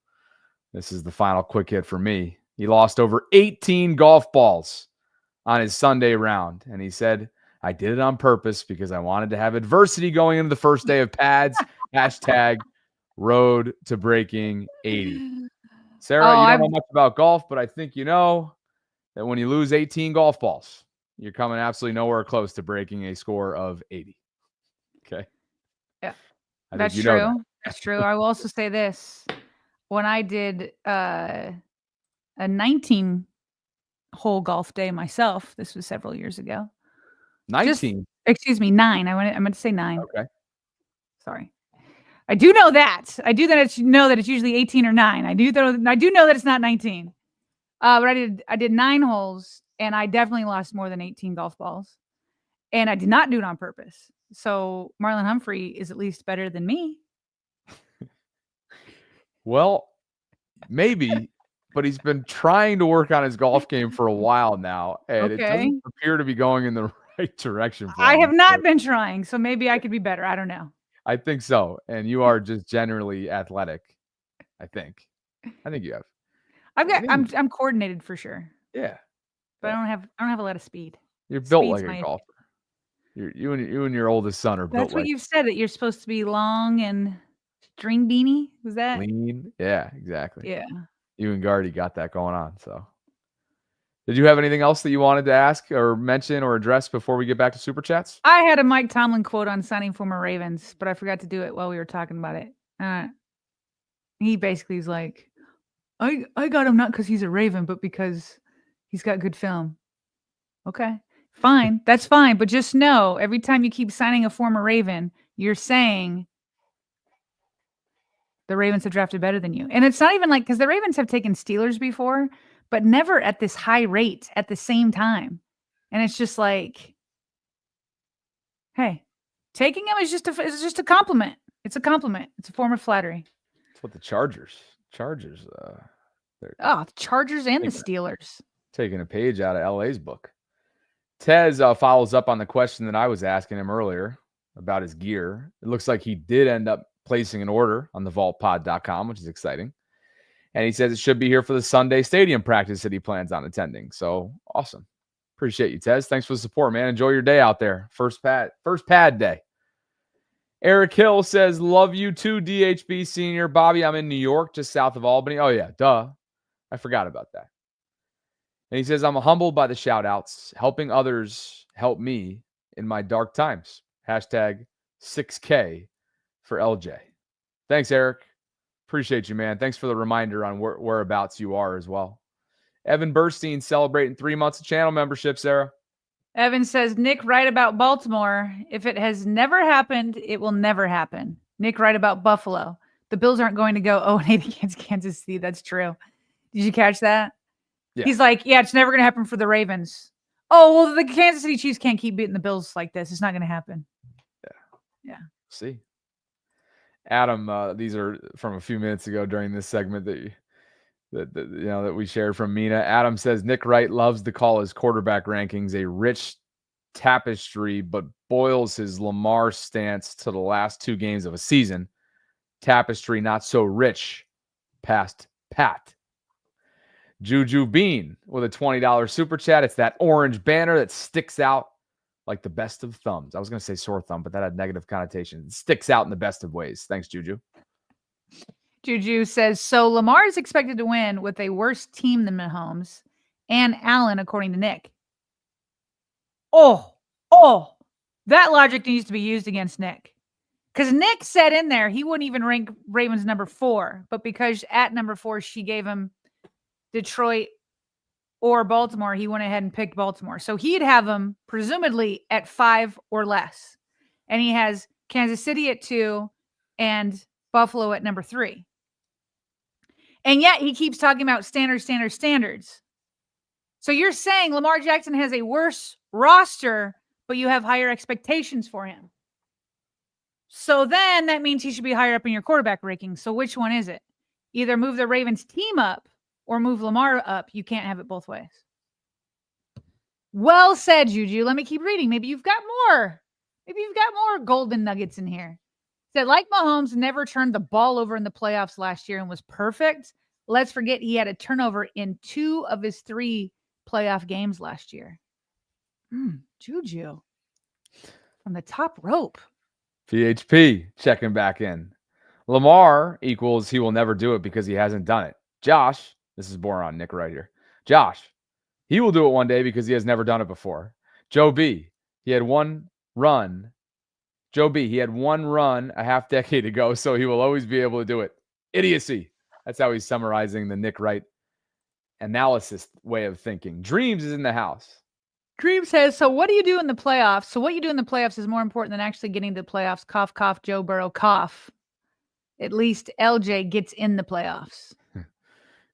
This is the final quick hit for me. He lost over 18 golf balls on his Sunday round, and he said, I did it on purpose because I wanted to have adversity going into the first day of pads. Hashtag road to breaking 80. Sarah, you don't know much about golf, but I think you know that when you lose 18 golf balls, you're coming absolutely nowhere close to breaking a score of 80. Okay. Yeah. That's true. That's true. I will also say this. When I did a 19-hole golf day myself, this was several years ago. 19? Excuse me, 9. I meant to say 9. Okay. Sorry. I do know that. I do know that it's usually 18 or 9. I do know that it's not 19. But I did 9 holes, and I definitely lost more than 18 golf balls. And I did not do it on purpose. So Marlon Humphrey is at least better than me. Well, maybe, but he's been trying to work on his golf game for a while now, and it doesn't appear to be going in the right direction for him. I have not been trying, so maybe I could be better. I don't know. I think so. And you are just generally athletic. I think you have. I'm coordinated for sure. Yeah. But I don't have a lot of speed. You're built like a golfer. You and your oldest son are built like. That's what you've said, that you're supposed to be long and string beanie. Was that lean? Yeah, exactly. Yeah. You and Gardy got that going on. So did you have anything else that you wanted to ask or mention or address before we get back to Super Chats? I had a Mike Tomlin quote on signing former Ravens, but I forgot to do it while we were talking about it. He basically is like, I got him not because he's a Raven, but because he's got good film. Okay, fine. That's fine. But just know, every time you keep signing a former Raven, you're saying the Ravens have drafted better than you. And it's not even like, because the Ravens have taken Steelers before, but never at this high rate at the same time. And it's just like, hey, taking him is just a compliment. It's a compliment. It's a form of flattery. That's what the Chargers, the Chargers and the Steelers. Taking a page out of LA's book. Tez follows up on the question that I was asking him earlier about his gear. It looks like he did end up placing an order on the vaultpod.com, which is exciting. And he says it should be here for the Sunday stadium practice that he plans on attending. So awesome. Appreciate you, Tez. Thanks for the support, man. Enjoy your day out there. First pad day. Eric Hill says, love you too, DHB Senior. Bobby, I'm in New York, just south of Albany. Oh, yeah, duh. I forgot about that. And he says, I'm humbled by the shout-outs, helping others help me in my dark times. Hashtag 6K for LJ. Thanks, Eric. Appreciate you, man. Thanks for the reminder on whereabouts you are as well. Evan Burstein celebrating 3 months of channel membership, Sarah. Evan says, Nick Wright about Baltimore. If it has never happened, it will never happen. Nick Wright about Buffalo. The Bills aren't going to go 0-8 against Kansas City. That's true. Did you catch that? Yeah. He's like, yeah, it's never going to happen for the Ravens. Oh, well, the Kansas City Chiefs can't keep beating the Bills like this. It's not going to happen. Yeah. See. Adam, these are from a few minutes ago during this segment that we shared from Mina. Adam says Nick Wright loves to call his quarterback rankings a rich tapestry, but boils his Lamar stance to the last 2 games of a season. Tapestry not so rich past Pat. Juju Bean with a $20 super chat. It's that orange banner that sticks out like the best of thumbs. I was going to say sore thumb, but that had negative connotation. It sticks out in the best of ways. Thanks, Juju. Juju says, so Lamar is expected to win with a worse team than Mahomes and Allen, according to Nick. Oh, that logic needs to be used against Nick. Because Nick said in there he wouldn't even rank Ravens number 4, but because at number 4 she gave him Detroit or Baltimore, he went ahead and picked Baltimore. So he'd have them presumably at 5 or less. And he has Kansas City at 2 and Buffalo at number 3. And yet he keeps talking about standards. So you're saying Lamar Jackson has a worse roster, but you have higher expectations for him. So then that means he should be higher up in your quarterback ranking. So which one is it? Either move the Ravens team up or move Lamar up. You can't have it both ways. Well said, Juju. Let me keep reading. Maybe you've got more. Maybe you've got more golden nuggets in here. Said, like Mahomes never turned the ball over in the playoffs last year and was perfect. Let's forget he had a turnover in 2 of his 3 playoff games last year. Juju from the top rope. PHP checking back in. Lamar equals he will never do it because he hasn't done it. Josh, this is Boron Nick right here. Josh, he will do it one day because he has never done it before. Joe B, he had one run. Joe B, he had one run a half decade ago, so he will always be able to do it. Idiocy. That's how he's summarizing the Nick Wright analysis way of thinking. Dreams is in the house. Dream says, so what do you do in the playoffs? So what you do in the playoffs is more important than actually getting to the playoffs. Cough, cough, Joe Burrow, cough. At least LJ gets in the playoffs.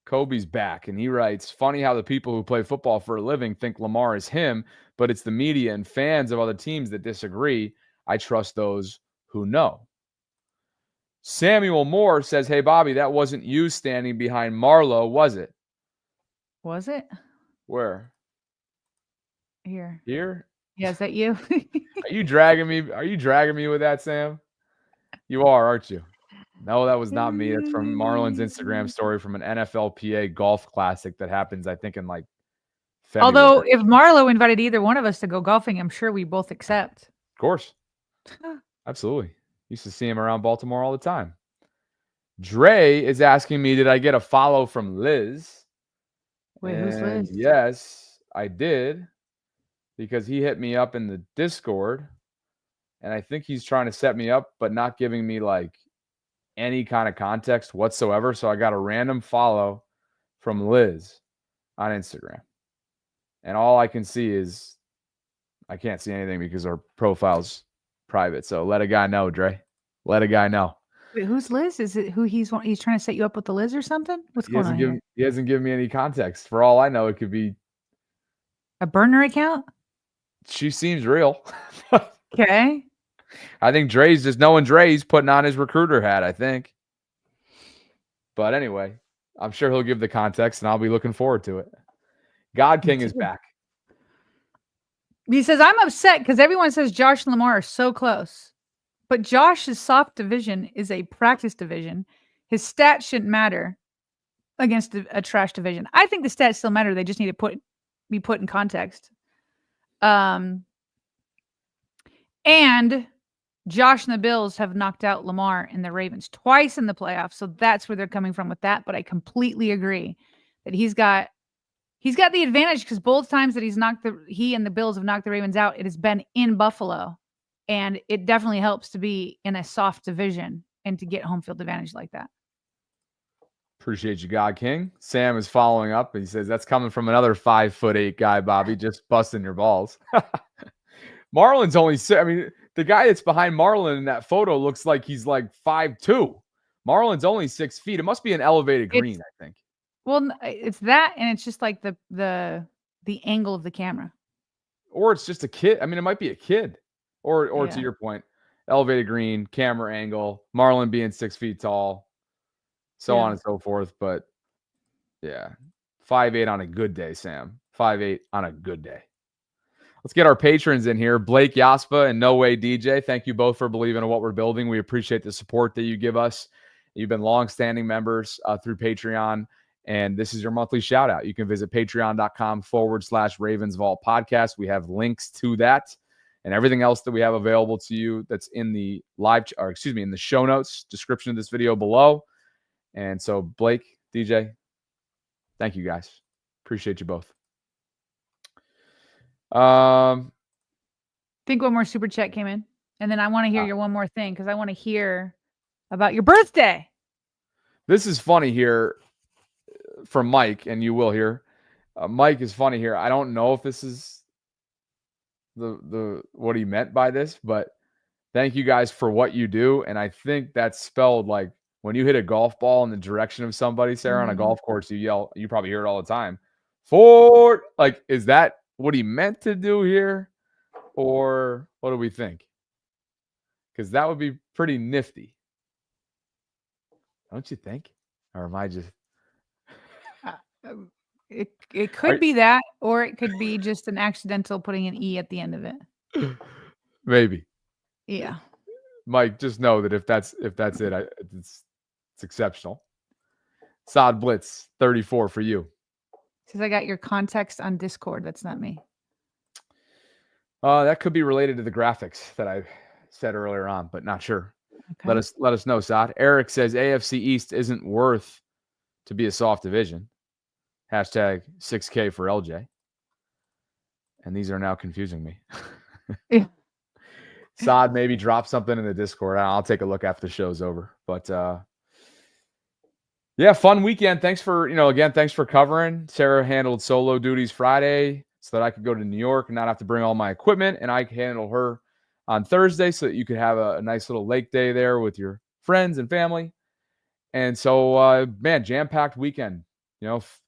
Kobe's back, and he writes, funny how the people who play football for a living think Lamar is him, but it's the media and fans of other teams that disagree. I trust those who know. Samuel Moore says, hey, Bobby, that wasn't you standing behind Marlo, was it? Was it? Where? Here. Here? Yeah, is that you? Are you dragging me? Are you dragging me with that, Sam? You are, aren't you? No, that was not me. That's from Marlon's Instagram story from an NFLPA golf classic that happens, I think, in like February. Although if Marlo invited either one of us to go golfing, I'm sure we both accept. Of course. Absolutely. Used to see him around Baltimore all the time. Dre is asking me, did I get a follow from Liz? Wait, who's Liz? Yes, I did. Because he hit me up in the Discord. And I think he's trying to set me up, but not giving me like any kind of context whatsoever. So I got a random follow from Liz on Instagram. And all I can see is I can't see anything because our profile's private. So let a guy know, Dre. Let a guy know. Wait, who's Liz? Is it who he's trying to set you up with the Liz or something? What's going on here? He hasn't given me any context. For all I know, it could be a burner account. She seems real. Okay. I think Dre's just knowing Dre's putting on his recruiter hat, I think. But anyway, I'm sure he'll give the context and I'll be looking forward to it. God King is back. He says, I'm upset because everyone says Josh and Lamar are so close. But Josh's soft division is a practice division. His stats shouldn't matter against a trash division. I think the stats still matter. They just need to be put in context. And Josh and the Bills have knocked out Lamar and the Ravens twice in the playoffs. So that's where they're coming from with that. But I completely agree that he's got the advantage because both times that he and the Bills have knocked the Ravens out, it has been in Buffalo. And it definitely helps to be in a soft division and to get home field advantage like that. Appreciate you, God King. Sam is following up. And he says, that's coming from another 5'8" guy, Bobby, just busting your balls. Marlon's only, I mean, the guy that's behind Marlon in that photo looks like he's like 5'2". Marlon's only 6 feet. It must be an elevated green, I think. Well, it's that, and it's just like the angle of the camera. Or it's just a kid. I mean, it might be a kid. Or Yeah. to your point, elevated green, camera angle, Marlon being 6 feet tall, so on and so forth. But yeah, 5'8" on a good day, Sam. 5'8" on a good day. Let's get our patrons in here. Blake Yaspa and No Way DJ. Thank you both for believing in what we're building. We appreciate the support that you give us. You've been longstanding members through Patreon, and this is your monthly shout out. You can visit patreon.com/RavensVault podcast. We have links to that and everything else that we have available to you that's in the in the show notes description of this video below. And so Blake, DJ, thank you guys. Appreciate you both. I think one more super chat came in, and then I want to hear your one more thing because I want to hear about your birthday. This is funny here from Mike, and you will hear. Mike is funny here. I don't know if this is the what he meant by this, but thank you guys for what you do. And I think that's spelled like when you hit a golf ball in the direction of somebody, Sarah, on a golf course, you yell. You probably hear it all the time. Forward. Like, is that what he meant to do here, or what do we think? Because that would be pretty nifty, don't you think? Or am I just It could be that, or it could be just an accidental putting an E at the end of it. Maybe. Yeah. Mike, just know that if that's it, it's exceptional. Sod Blitz 34 for you. Says I got your context on Discord. That's not me. That could be related to the graphics that I said earlier on, but not sure. Okay. Let us know, Sod. Eric says AFC East isn't worth to be a soft division. Hashtag 6K for LJ. And these are now confusing me. Yeah. Sod, maybe drop something in the Discord. I'll take a look after the show's over. But yeah, fun weekend. Thanks for, thanks for covering. Sarah handled solo duties Friday so that I could go to New York and not have to bring all my equipment. And I could handle her on Thursday so that you could have a nice little lake day there with your friends and family. And so, man, jam-packed weekend.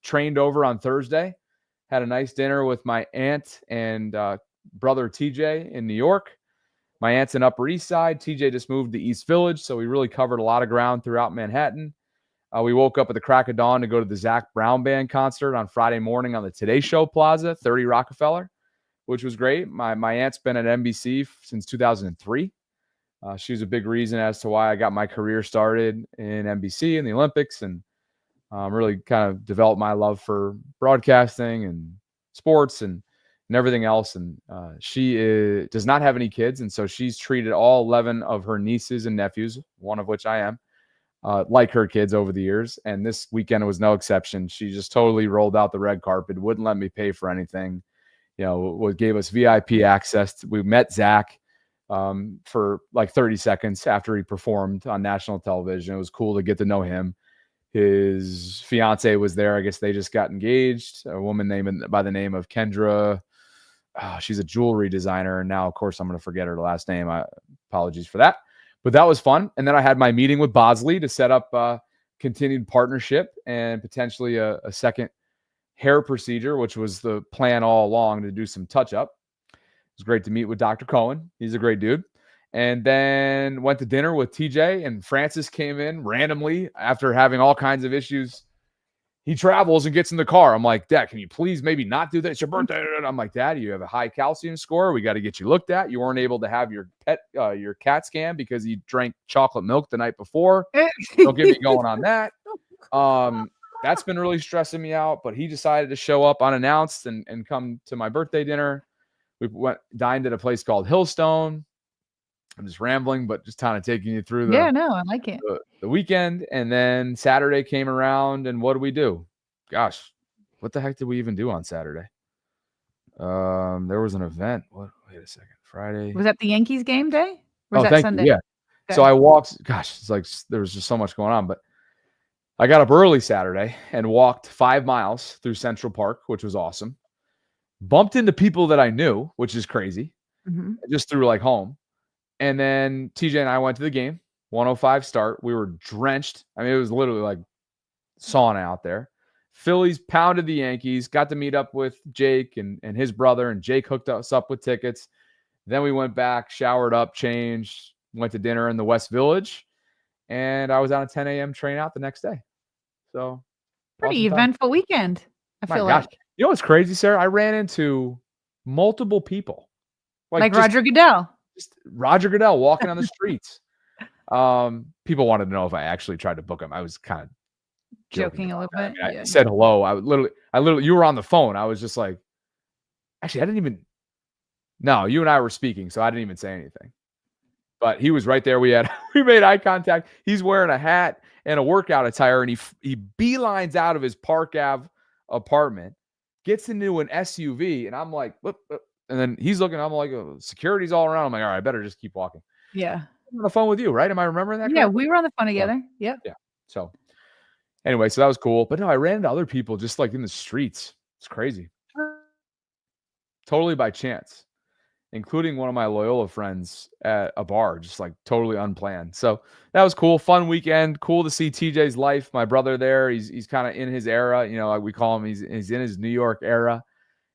Trained over on Thursday. Had a nice dinner with my aunt and brother TJ in New York. My aunt's in Upper East Side. TJ just moved to East Village, so we really covered a lot of ground throughout Manhattan. We woke up at the crack of dawn to go to the Zach Brown Band concert on Friday morning on the Today Show Plaza, 30 Rockefeller, which was great. My aunt's been at NBC since 2003. She was a big reason as to why I got my career started in NBC and the Olympics, and really kind of developed my love for broadcasting and sports and everything else. And she does not have any kids, and so she's treated all 11 of her nieces and nephews, one of which I am, like her kids over the years. And this weekend was no exception. She just totally rolled out the red carpet, wouldn't let me pay for anything. Gave us VIP access. We met Zach for like 30 seconds after he performed on national television. It was cool to get to know him. His fiance was there. I guess they just got engaged. A woman by the name of Kendra. She's a jewelry designer. And now, of course, I'm going to forget her last name. Apologies for that. But that was fun. And then I had my meeting with Bosley to set up continued partnership and potentially a second hair procedure, which was the plan all along, to do some touch-up. It was great to meet with Dr. Cohen. He's a great dude. And then went to dinner with TJ, and Francis came in randomly after having all kinds of issues. He travels and gets in the car. I'm like, Dad, can you please maybe not do that? It's your birthday. I'm like, Dad, you have a high calcium score. We got to get you looked at. You weren't able to have your CAT scan because you drank chocolate milk the night before. Don't get me going on that. That's been really stressing me out, but he decided to show up unannounced and come to my birthday dinner. We dined at a place called Hillstone. I'm just rambling, but just kind of taking you through I like it. The weekend. And then Saturday came around, and what did we do? Gosh, what the heck did we even do on Saturday? There was an event. Wait a second. Friday. Was that the Yankees game day? Or was that thank Sunday? you. Yeah. Okay. So I walked. Gosh, it's like there was just so much going on. But I got up early Saturday and walked 5 miles through Central Park, which was awesome. Bumped into people that I knew, which is crazy. Mm-hmm. Just through like home. And then TJ and I went to the game, 105 start. We were drenched. I mean, it was literally like sauna out there. Phillies pounded the Yankees, got to meet up with Jake and his brother, and Jake hooked us up with tickets. Then we went back, showered up, changed, went to dinner in the West Village, and I was on a 10 a.m. train out the next day. So pretty eventful weekend, I feel like. You know what's crazy, Sarah? I ran into multiple people. Like Roger Goodell. Just Roger Goodell walking on the streets. People wanted to know if I actually tried to book him. I was kind of joking a little bit. I mean, I said hello. I literally, you were on the phone. I was just like, actually, I didn't even. No, you and I were speaking, so I didn't even say anything. But he was right there. We made eye contact. He's wearing a hat and a workout attire, and he beelines out of his Park Ave apartment, gets into an SUV, and I'm like, what? And then he's looking. I'm like, oh, security's all around. I'm like, all right, I better just keep walking. Yeah. I'm on the phone with you, right? Am I remembering that? Yeah, we were on the phone together. Yeah. Yeah. So anyway, so that was cool. But no, I ran into other people just like in the streets. It's crazy. Totally by chance, including one of my Loyola friends at a bar, just like totally unplanned. So that was cool. Fun weekend. Cool to see TJ's life. My brother there, he's kind of in his era. You know, like we call him, he's in his New York era.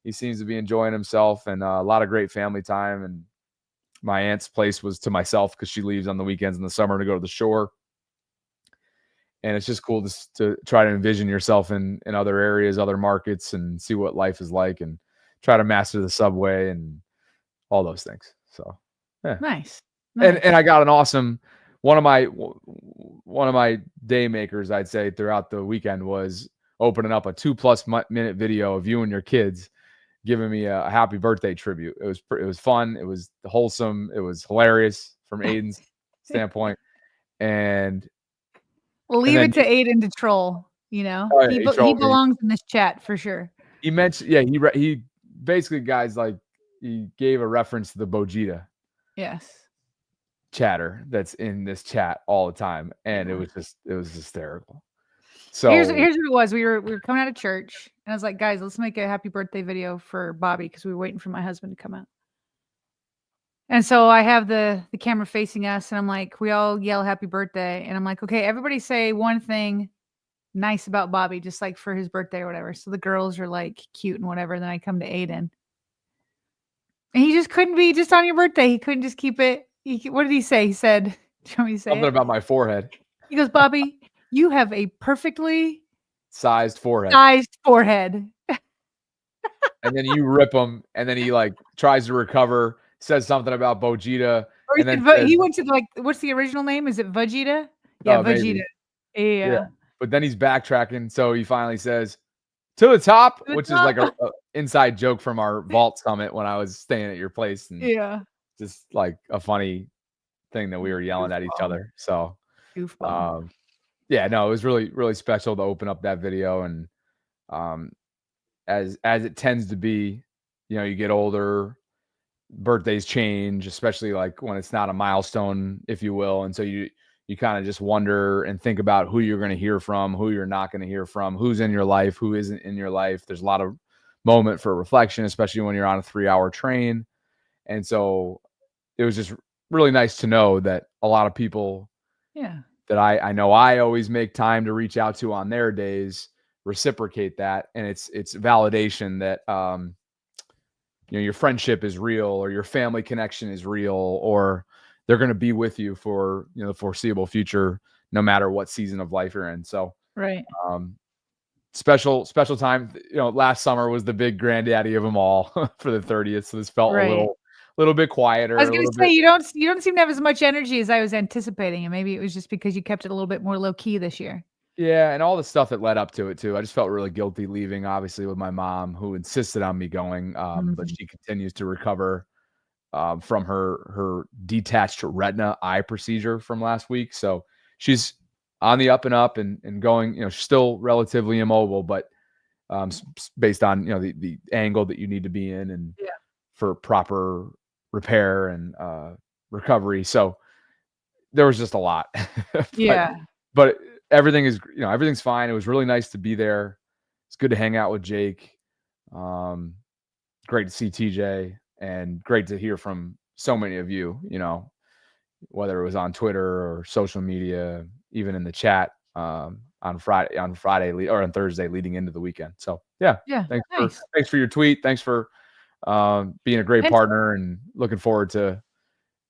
He seems to be enjoying himself, and a lot of great family time. And my aunt's place was to myself because she leaves on the weekends in the summer to go to the shore. And it's just cool to try to envision yourself in other areas, other markets, and see what life is like, and try to master the subway and all those things. So, yeah. Nice. And I got an awesome one of my day makers, I'd say, throughout the weekend was opening up a 2+ minute video of you and your kids giving me a happy birthday tribute. It was fun. It was wholesome. It was hilarious from Aiden's standpoint. And we'll leave it to Aiden to troll. You know, he belongs in this chat for sure. He mentioned, yeah, he basically, guys, like, he gave a reference to the Bojita. Yes. Chatter that's in this chat all the time, and it was hysterical. So here's what it was. We were coming out of church, and I was like, guys, let's make a happy birthday video for Bobby, because we were waiting for my husband to come out. And so I have the camera facing us, and I'm like, we all yell happy birthday, and I'm like, okay, everybody say one thing nice about Bobby, just like for his birthday or whatever. So the girls are like cute and whatever. Then I come to Aiden, and he just couldn't be just on your birthday. He couldn't just keep it. What did he say? He said, do you want me to say something it? About my forehead. He goes, Bobby, you have a perfectly sized forehead. And then you rip him, and then he like tries to recover, says something about Bojita. Or and then he went to like, what's the original name? Is it Vegeta? Yeah, Vegeta. Yeah. But then he's backtracking, so he finally says, "To the top," which is like a inside joke from our Vault Summit when I was staying at your place. And yeah. Just like a funny thing that we were yelling at each other. So, yeah, no, it was really, really special to open up that video. And as it tends to be, you know, you get older, birthdays change, especially like when it's not a milestone, if you will. And so you kind of just wonder and think about who you're going to hear from, who you're not going to hear from, who's in your life, who isn't in your life. There's a lot of moment for reflection, especially when you're on a 3-hour train. And so it was just really nice to know that a lot of people that I know I always make time to reach out to on their days reciprocate that. And it's validation that, you know, your friendship is real, or your family connection is real, or they're going to be with you for, you know, the foreseeable future, no matter what season of life you're in. So, right. Special time. You know, last summer was the big granddaddy of them all for the 30th. So this felt a little bit quieter. I was going to say, you don't seem to have as much energy as I was anticipating, and maybe it was just because you kept it a little bit more low key this year. Yeah, and all the stuff that led up to it too. I just felt really guilty leaving, obviously, with my mom, who insisted on me going, but she continues to recover from her detached retina eye procedure from last week. So she's on the up and up and going, you know, still relatively immobile, but based on, you know, the angle that you need to be in and for proper repair and recovery. So there was just a lot. But everything's fine. It was really nice to be there. It's good to hang out with Jake. Great to see TJ, and great to hear from so many of you, you know, whether it was on Twitter or social media, even in the chat on Friday or on Thursday leading into the weekend. So thanks for your tweet. Thanks for being a great partner, and looking forward to,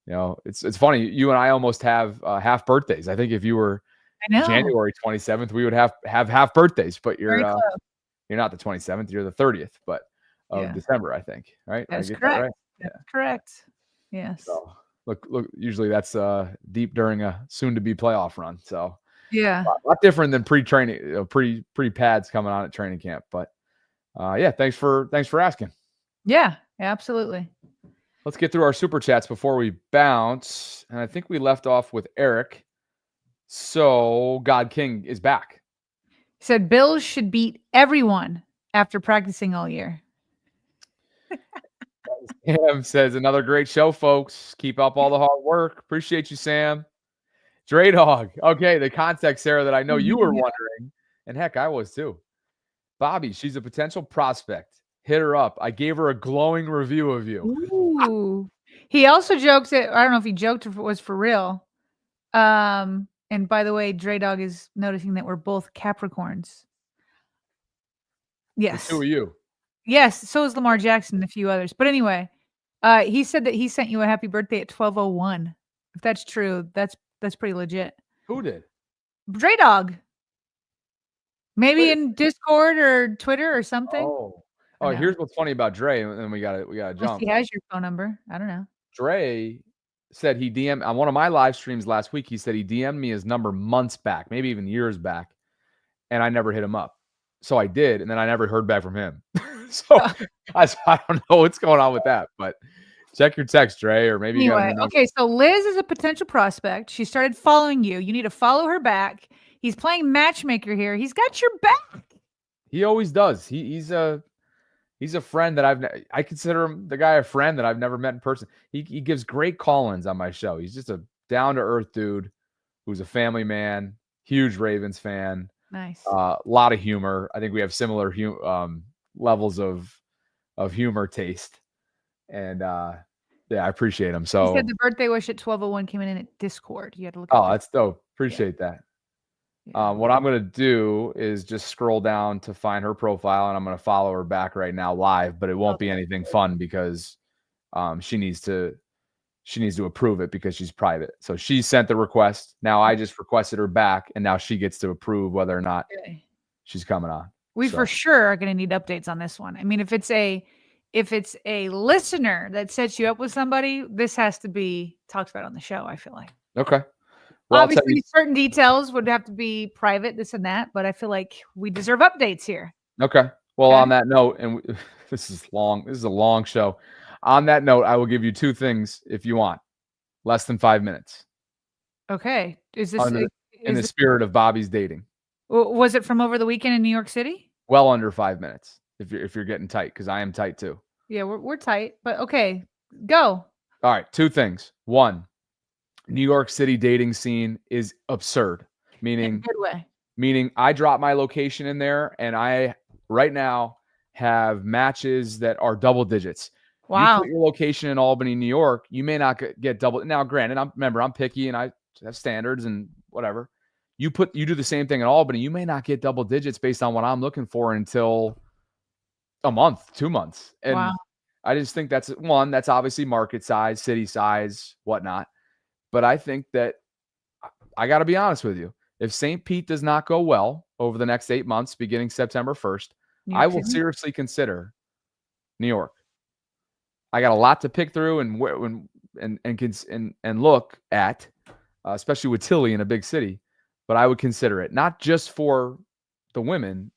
you know, it's funny. You and I almost have half birthdays. I think if you were January 27th, we would have half birthdays, but you're not the 27th, you're the 30th, but of December, I think, right? That's correct. Right? That's correct. Yes. So look, usually that's deep during a soon to be playoff run. So a lot different than pre-training, you know, pre pads coming on at training camp. But thanks for asking. Yeah, absolutely. Let's get through our super chats before we bounce. And I think we left off with Eric. So God King is back. He said Bills should beat everyone after practicing all year. Sam says, another great show, folks. Keep up all the hard work. Appreciate you, Sam. Dre Dog. Okay, the context, Sarah, that I know you were wondering, and heck, I was too. Bobby, she's a potential prospect. Hit her up. I gave her a glowing review of you. Ooh. He also jokes that, I don't know if he joked or if it was for real. And by the way, Dre Dog is noticing that we're both Capricorns. Yes. Who are you? Yes, so is Lamar Jackson and a few others. But anyway, he said that he sent you a happy birthday at 12:01. If that's true, that's pretty legit. Who did? Dre Dog. Maybe in Discord or Twitter or something. Oh, no? here's what's funny about Dre, and then we gotta Unless jump. he has your phone number. I don't know. Dre said he DM'd on one of my live streams last week. He said he DM'd me his number months back, maybe even years back, and I never hit him up. So I did, and then I never heard back from him. So I don't know what's going on with that, but check your text, Dre, or maybe you got Anyway, okay, so Liz is a potential prospect. She started following you. You need to follow her back. He's playing matchmaker here. He's got your back. He always does. He's a friend that I consider him the guy a friend that I've never met in person. He gives great call-ins on my show. He's just a down-to-earth dude who's a family man, huge Ravens fan. Nice. A lot of humor. I think we have similar levels of humor taste. And yeah, I appreciate him. So he said the birthday wish at 12:01 came in at Discord. You had to look at that. that's dope. Appreciate that. What I'm going to do is just scroll down to find her profile, and I'm going to follow her back right now live, but it won't be anything fun because she needs to approve it because she's private. So she sent the request. Now I just requested her back, and now she gets to approve whether or not she's coming on. We for sure are going to need updates on this one. I mean, if it's a listener that sets you up with somebody, this has to be talked about on the show, I feel like. Okay. Well, obviously, certain details would have to be private, this and that, but I feel like we deserve updates here. Okay. Well, on that note, and this is a long show. On that note, I will give you two things if you want. Less than 5 minutes. Okay. Is this in the spirit of Bobby's dating? Was it from over the weekend in New York City? Well under 5 minutes. If you're getting tight, because I am tight too. Yeah, we're tight, but okay, go. All right, two things. One, New York City dating scene is absurd. Meaning, in a good way. Meaning, I drop my location in there, and I right now have matches that are double digits. Wow. You put your location in Albany, New York, you may not get double. Now, granted, I'm picky and I have standards and whatever. You do the same thing in Albany, you may not get double digits based on what I'm looking for until a month, 2 months. And wow. I just think that's obviously market size, city size, whatnot. But I think that I got to be honest with you. If St. Pete does not go well over the next 8 months, beginning September 1st, I will seriously consider New York. I got a lot to pick through and look at, especially with Tilly in a big city. But I would consider it, not just for the women,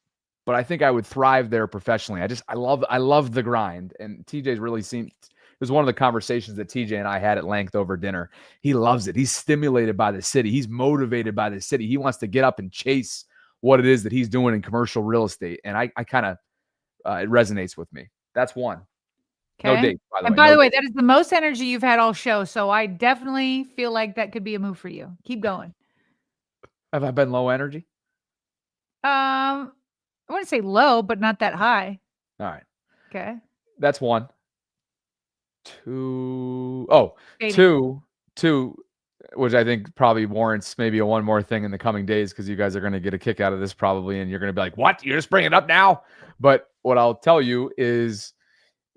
but I think I would thrive there professionally. I love the grind. And TJ's really it was one of the conversations that TJ and I had at length over dinner. He loves it. He's stimulated by the city. He's motivated by the city. He wants to get up and chase what it is that he's doing in commercial real estate. And I kind of, it resonates with me. That's one. Okay. No date, by the way. And by the way, that is the most energy you've had all show. So I definitely feel like that could be a move for you. Keep going. Have I been low energy? I wouldn't say low, but not that high. All right. Okay. That's one. Two, which I think probably warrants maybe one more thing in the coming days because you guys are going to get a kick out of this probably, and you're going to be like, what? You just bring it up now? But what I'll tell you is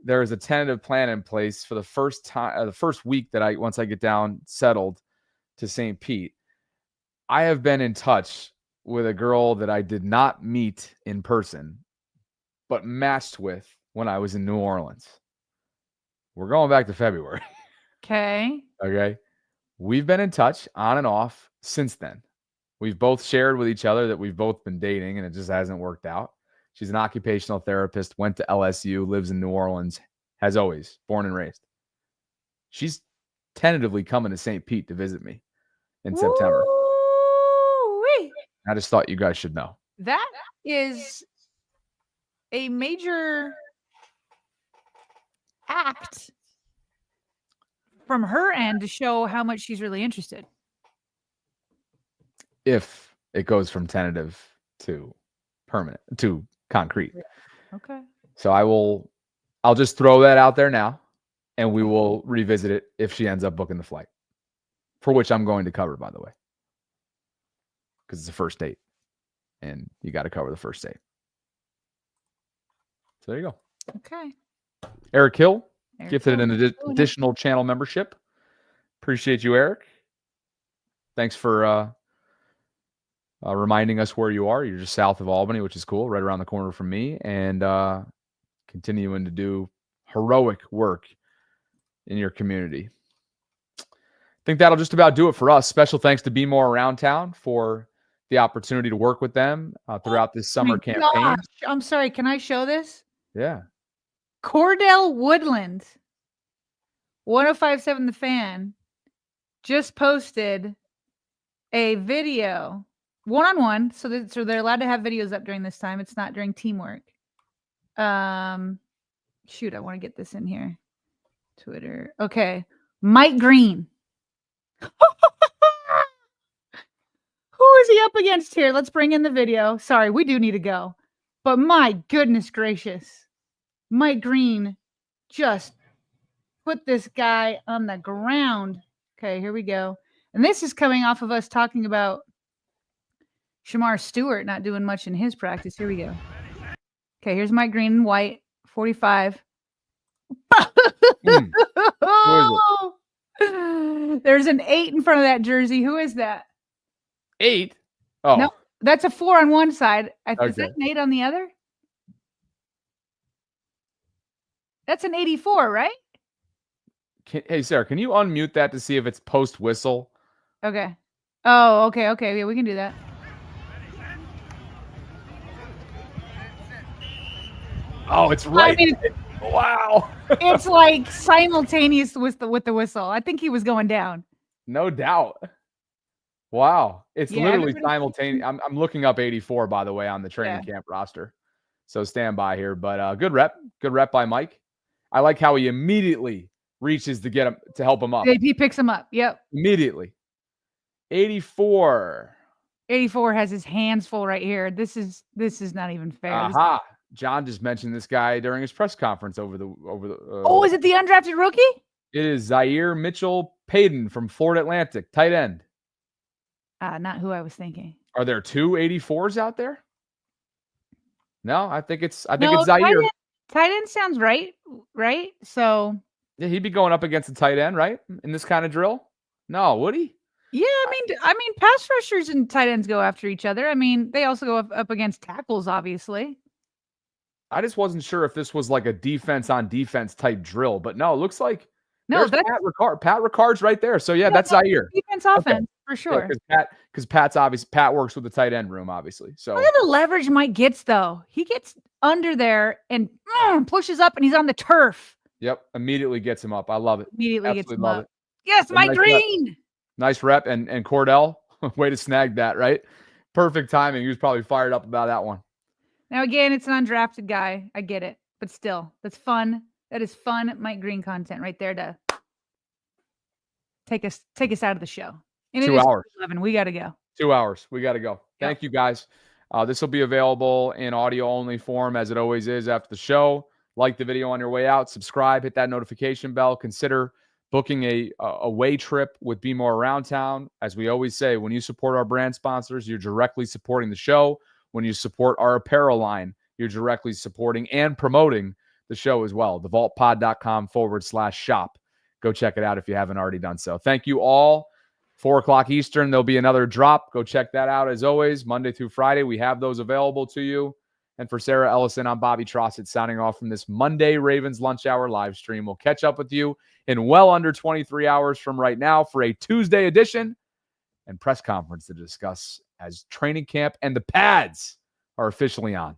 there is a tentative plan in place for the first time, the first week that once I get down settled to St. Pete. I have been in touch with a girl that I did not meet in person, but matched with when I was in New Orleans. We're going back to February. Okay. Okay. We've been in touch on and off since then. We've both shared with each other that we've both been dating and it just hasn't worked out. She's an occupational therapist, went to LSU, lives in New Orleans, has always, born and raised. She's tentatively coming to St. Pete to visit me in September. Woo-wee. I just thought you guys should know. That is a major act from her end to show how much she's really interested. If it goes from tentative to permanent to concrete. Okay. So I'll just throw that out there now and we will revisit it if she ends up booking the flight, for which I'm going to cover, by the way, because it's a first date and you got to cover the first date. So there you go. Okay. Eric Hill gifted an additional channel membership. Appreciate you, Eric. Thanks for reminding us where you are. You're just south of Albany, which is cool, right around the corner from me, and continuing to do heroic work in your community. I think that'll just about do it for us. Special thanks to Be More Around Town for the opportunity to work with them throughout this summer campaign. Gosh, I'm sorry. Can I show this? Yeah. Cordell Woodland, 1057 The Fan, just posted a video one-on-one. So they're allowed to have videos up during this time. It's not during teamwork. Shoot, I want to get this in here. Twitter. Okay. Mike Green. Who is he up against here? Let's bring in the video. Sorry, we do need to go. But my goodness gracious. Mike Green just put this guy on the ground. Okay, here we go. And this is coming off of us talking about Shamar Stewart not doing much in his practice. Here we go. Okay, here's Mike Green in white, 45. There's an 8 in front of that jersey. Who is that? 8? Oh. No, that's a 4 on one side. Is Okay. that an 8 on the other? That's an 84, right? Hey, Sarah, can you unmute that to see if it's post whistle? Okay. Oh, okay. Yeah, we can do that. Oh, it's right. I mean, Wow. it's like simultaneous with the whistle. I think he was going down. No doubt. Wow. It's Yeah, literally everybody- simultaneous. I'm looking up 84, by the way, on the training camp roster. So stand by here. But good rep. Good rep by Mike. I like how he immediately reaches to get him to help him up. He picks him up. Yep. Immediately. 84. 84 has his hands full right here. This is not even fair. This- Aha. John just mentioned this guy during his press conference over the Oh, is it the undrafted rookie? It is Jaire Mitchell Payton from Florida Atlantic, tight end. Not who I was thinking. Are there 2 84s out there? No, I think it's No, Jaire. Tight end sounds right? So Yeah, he'd be going up against a tight end, right? In this kind of drill? No, would he? yeah, I mean, pass rushers and tight ends go after each other. I mean, they also go up against tackles, obviously. I just wasn't sure if this was like a defense on defense type drill, but no, it looks like No, there's that's Pat Ricard. Pat Ricard's right there. So yeah, that's Jaire. defense offense for sure. Because Pat's obviously Pat works with the tight end room, obviously. So Look at the leverage Mike gets though. He gets under there and pushes up, and he's on the turf. yep, immediately gets him up. I love it. Immediately Absolutely gets him love up. it. Yes, A Mike nice rep. Green. Nice rep. And Cordell, way to snag that, right? Perfect timing. He was probably fired up about that one. Now again, it's an undrafted guy. I get it, but still, that's fun. That is fun Mike Green content right there to take us out of the show. And 2 it is hours. 11. We got to go. 2 hours. We got to go. Thank you, guys. This will be available in audio-only form, as it always is after the show. Like the video on your way out. Subscribe. Hit that notification bell. Consider booking a away trip with Be More Around Town. As we always say, when you support our brand sponsors, you're directly supporting the show. When you support our apparel line, you're directly supporting and promoting the show as well. thevaultpod.com/shop. Go check it out if you haven't already done so. Thank you all. 4 o'clock Eastern, there'll be another drop. Go check that out as always. Monday through Friday, we have those available to you. And for Sarah Ellison, I'm Bobby Trossett signing off from this Monday Ravens Lunch Hour live stream. We'll catch up with you in well under 23 hours from right now for a Tuesday edition and press conference to discuss as training camp and the pads are officially on.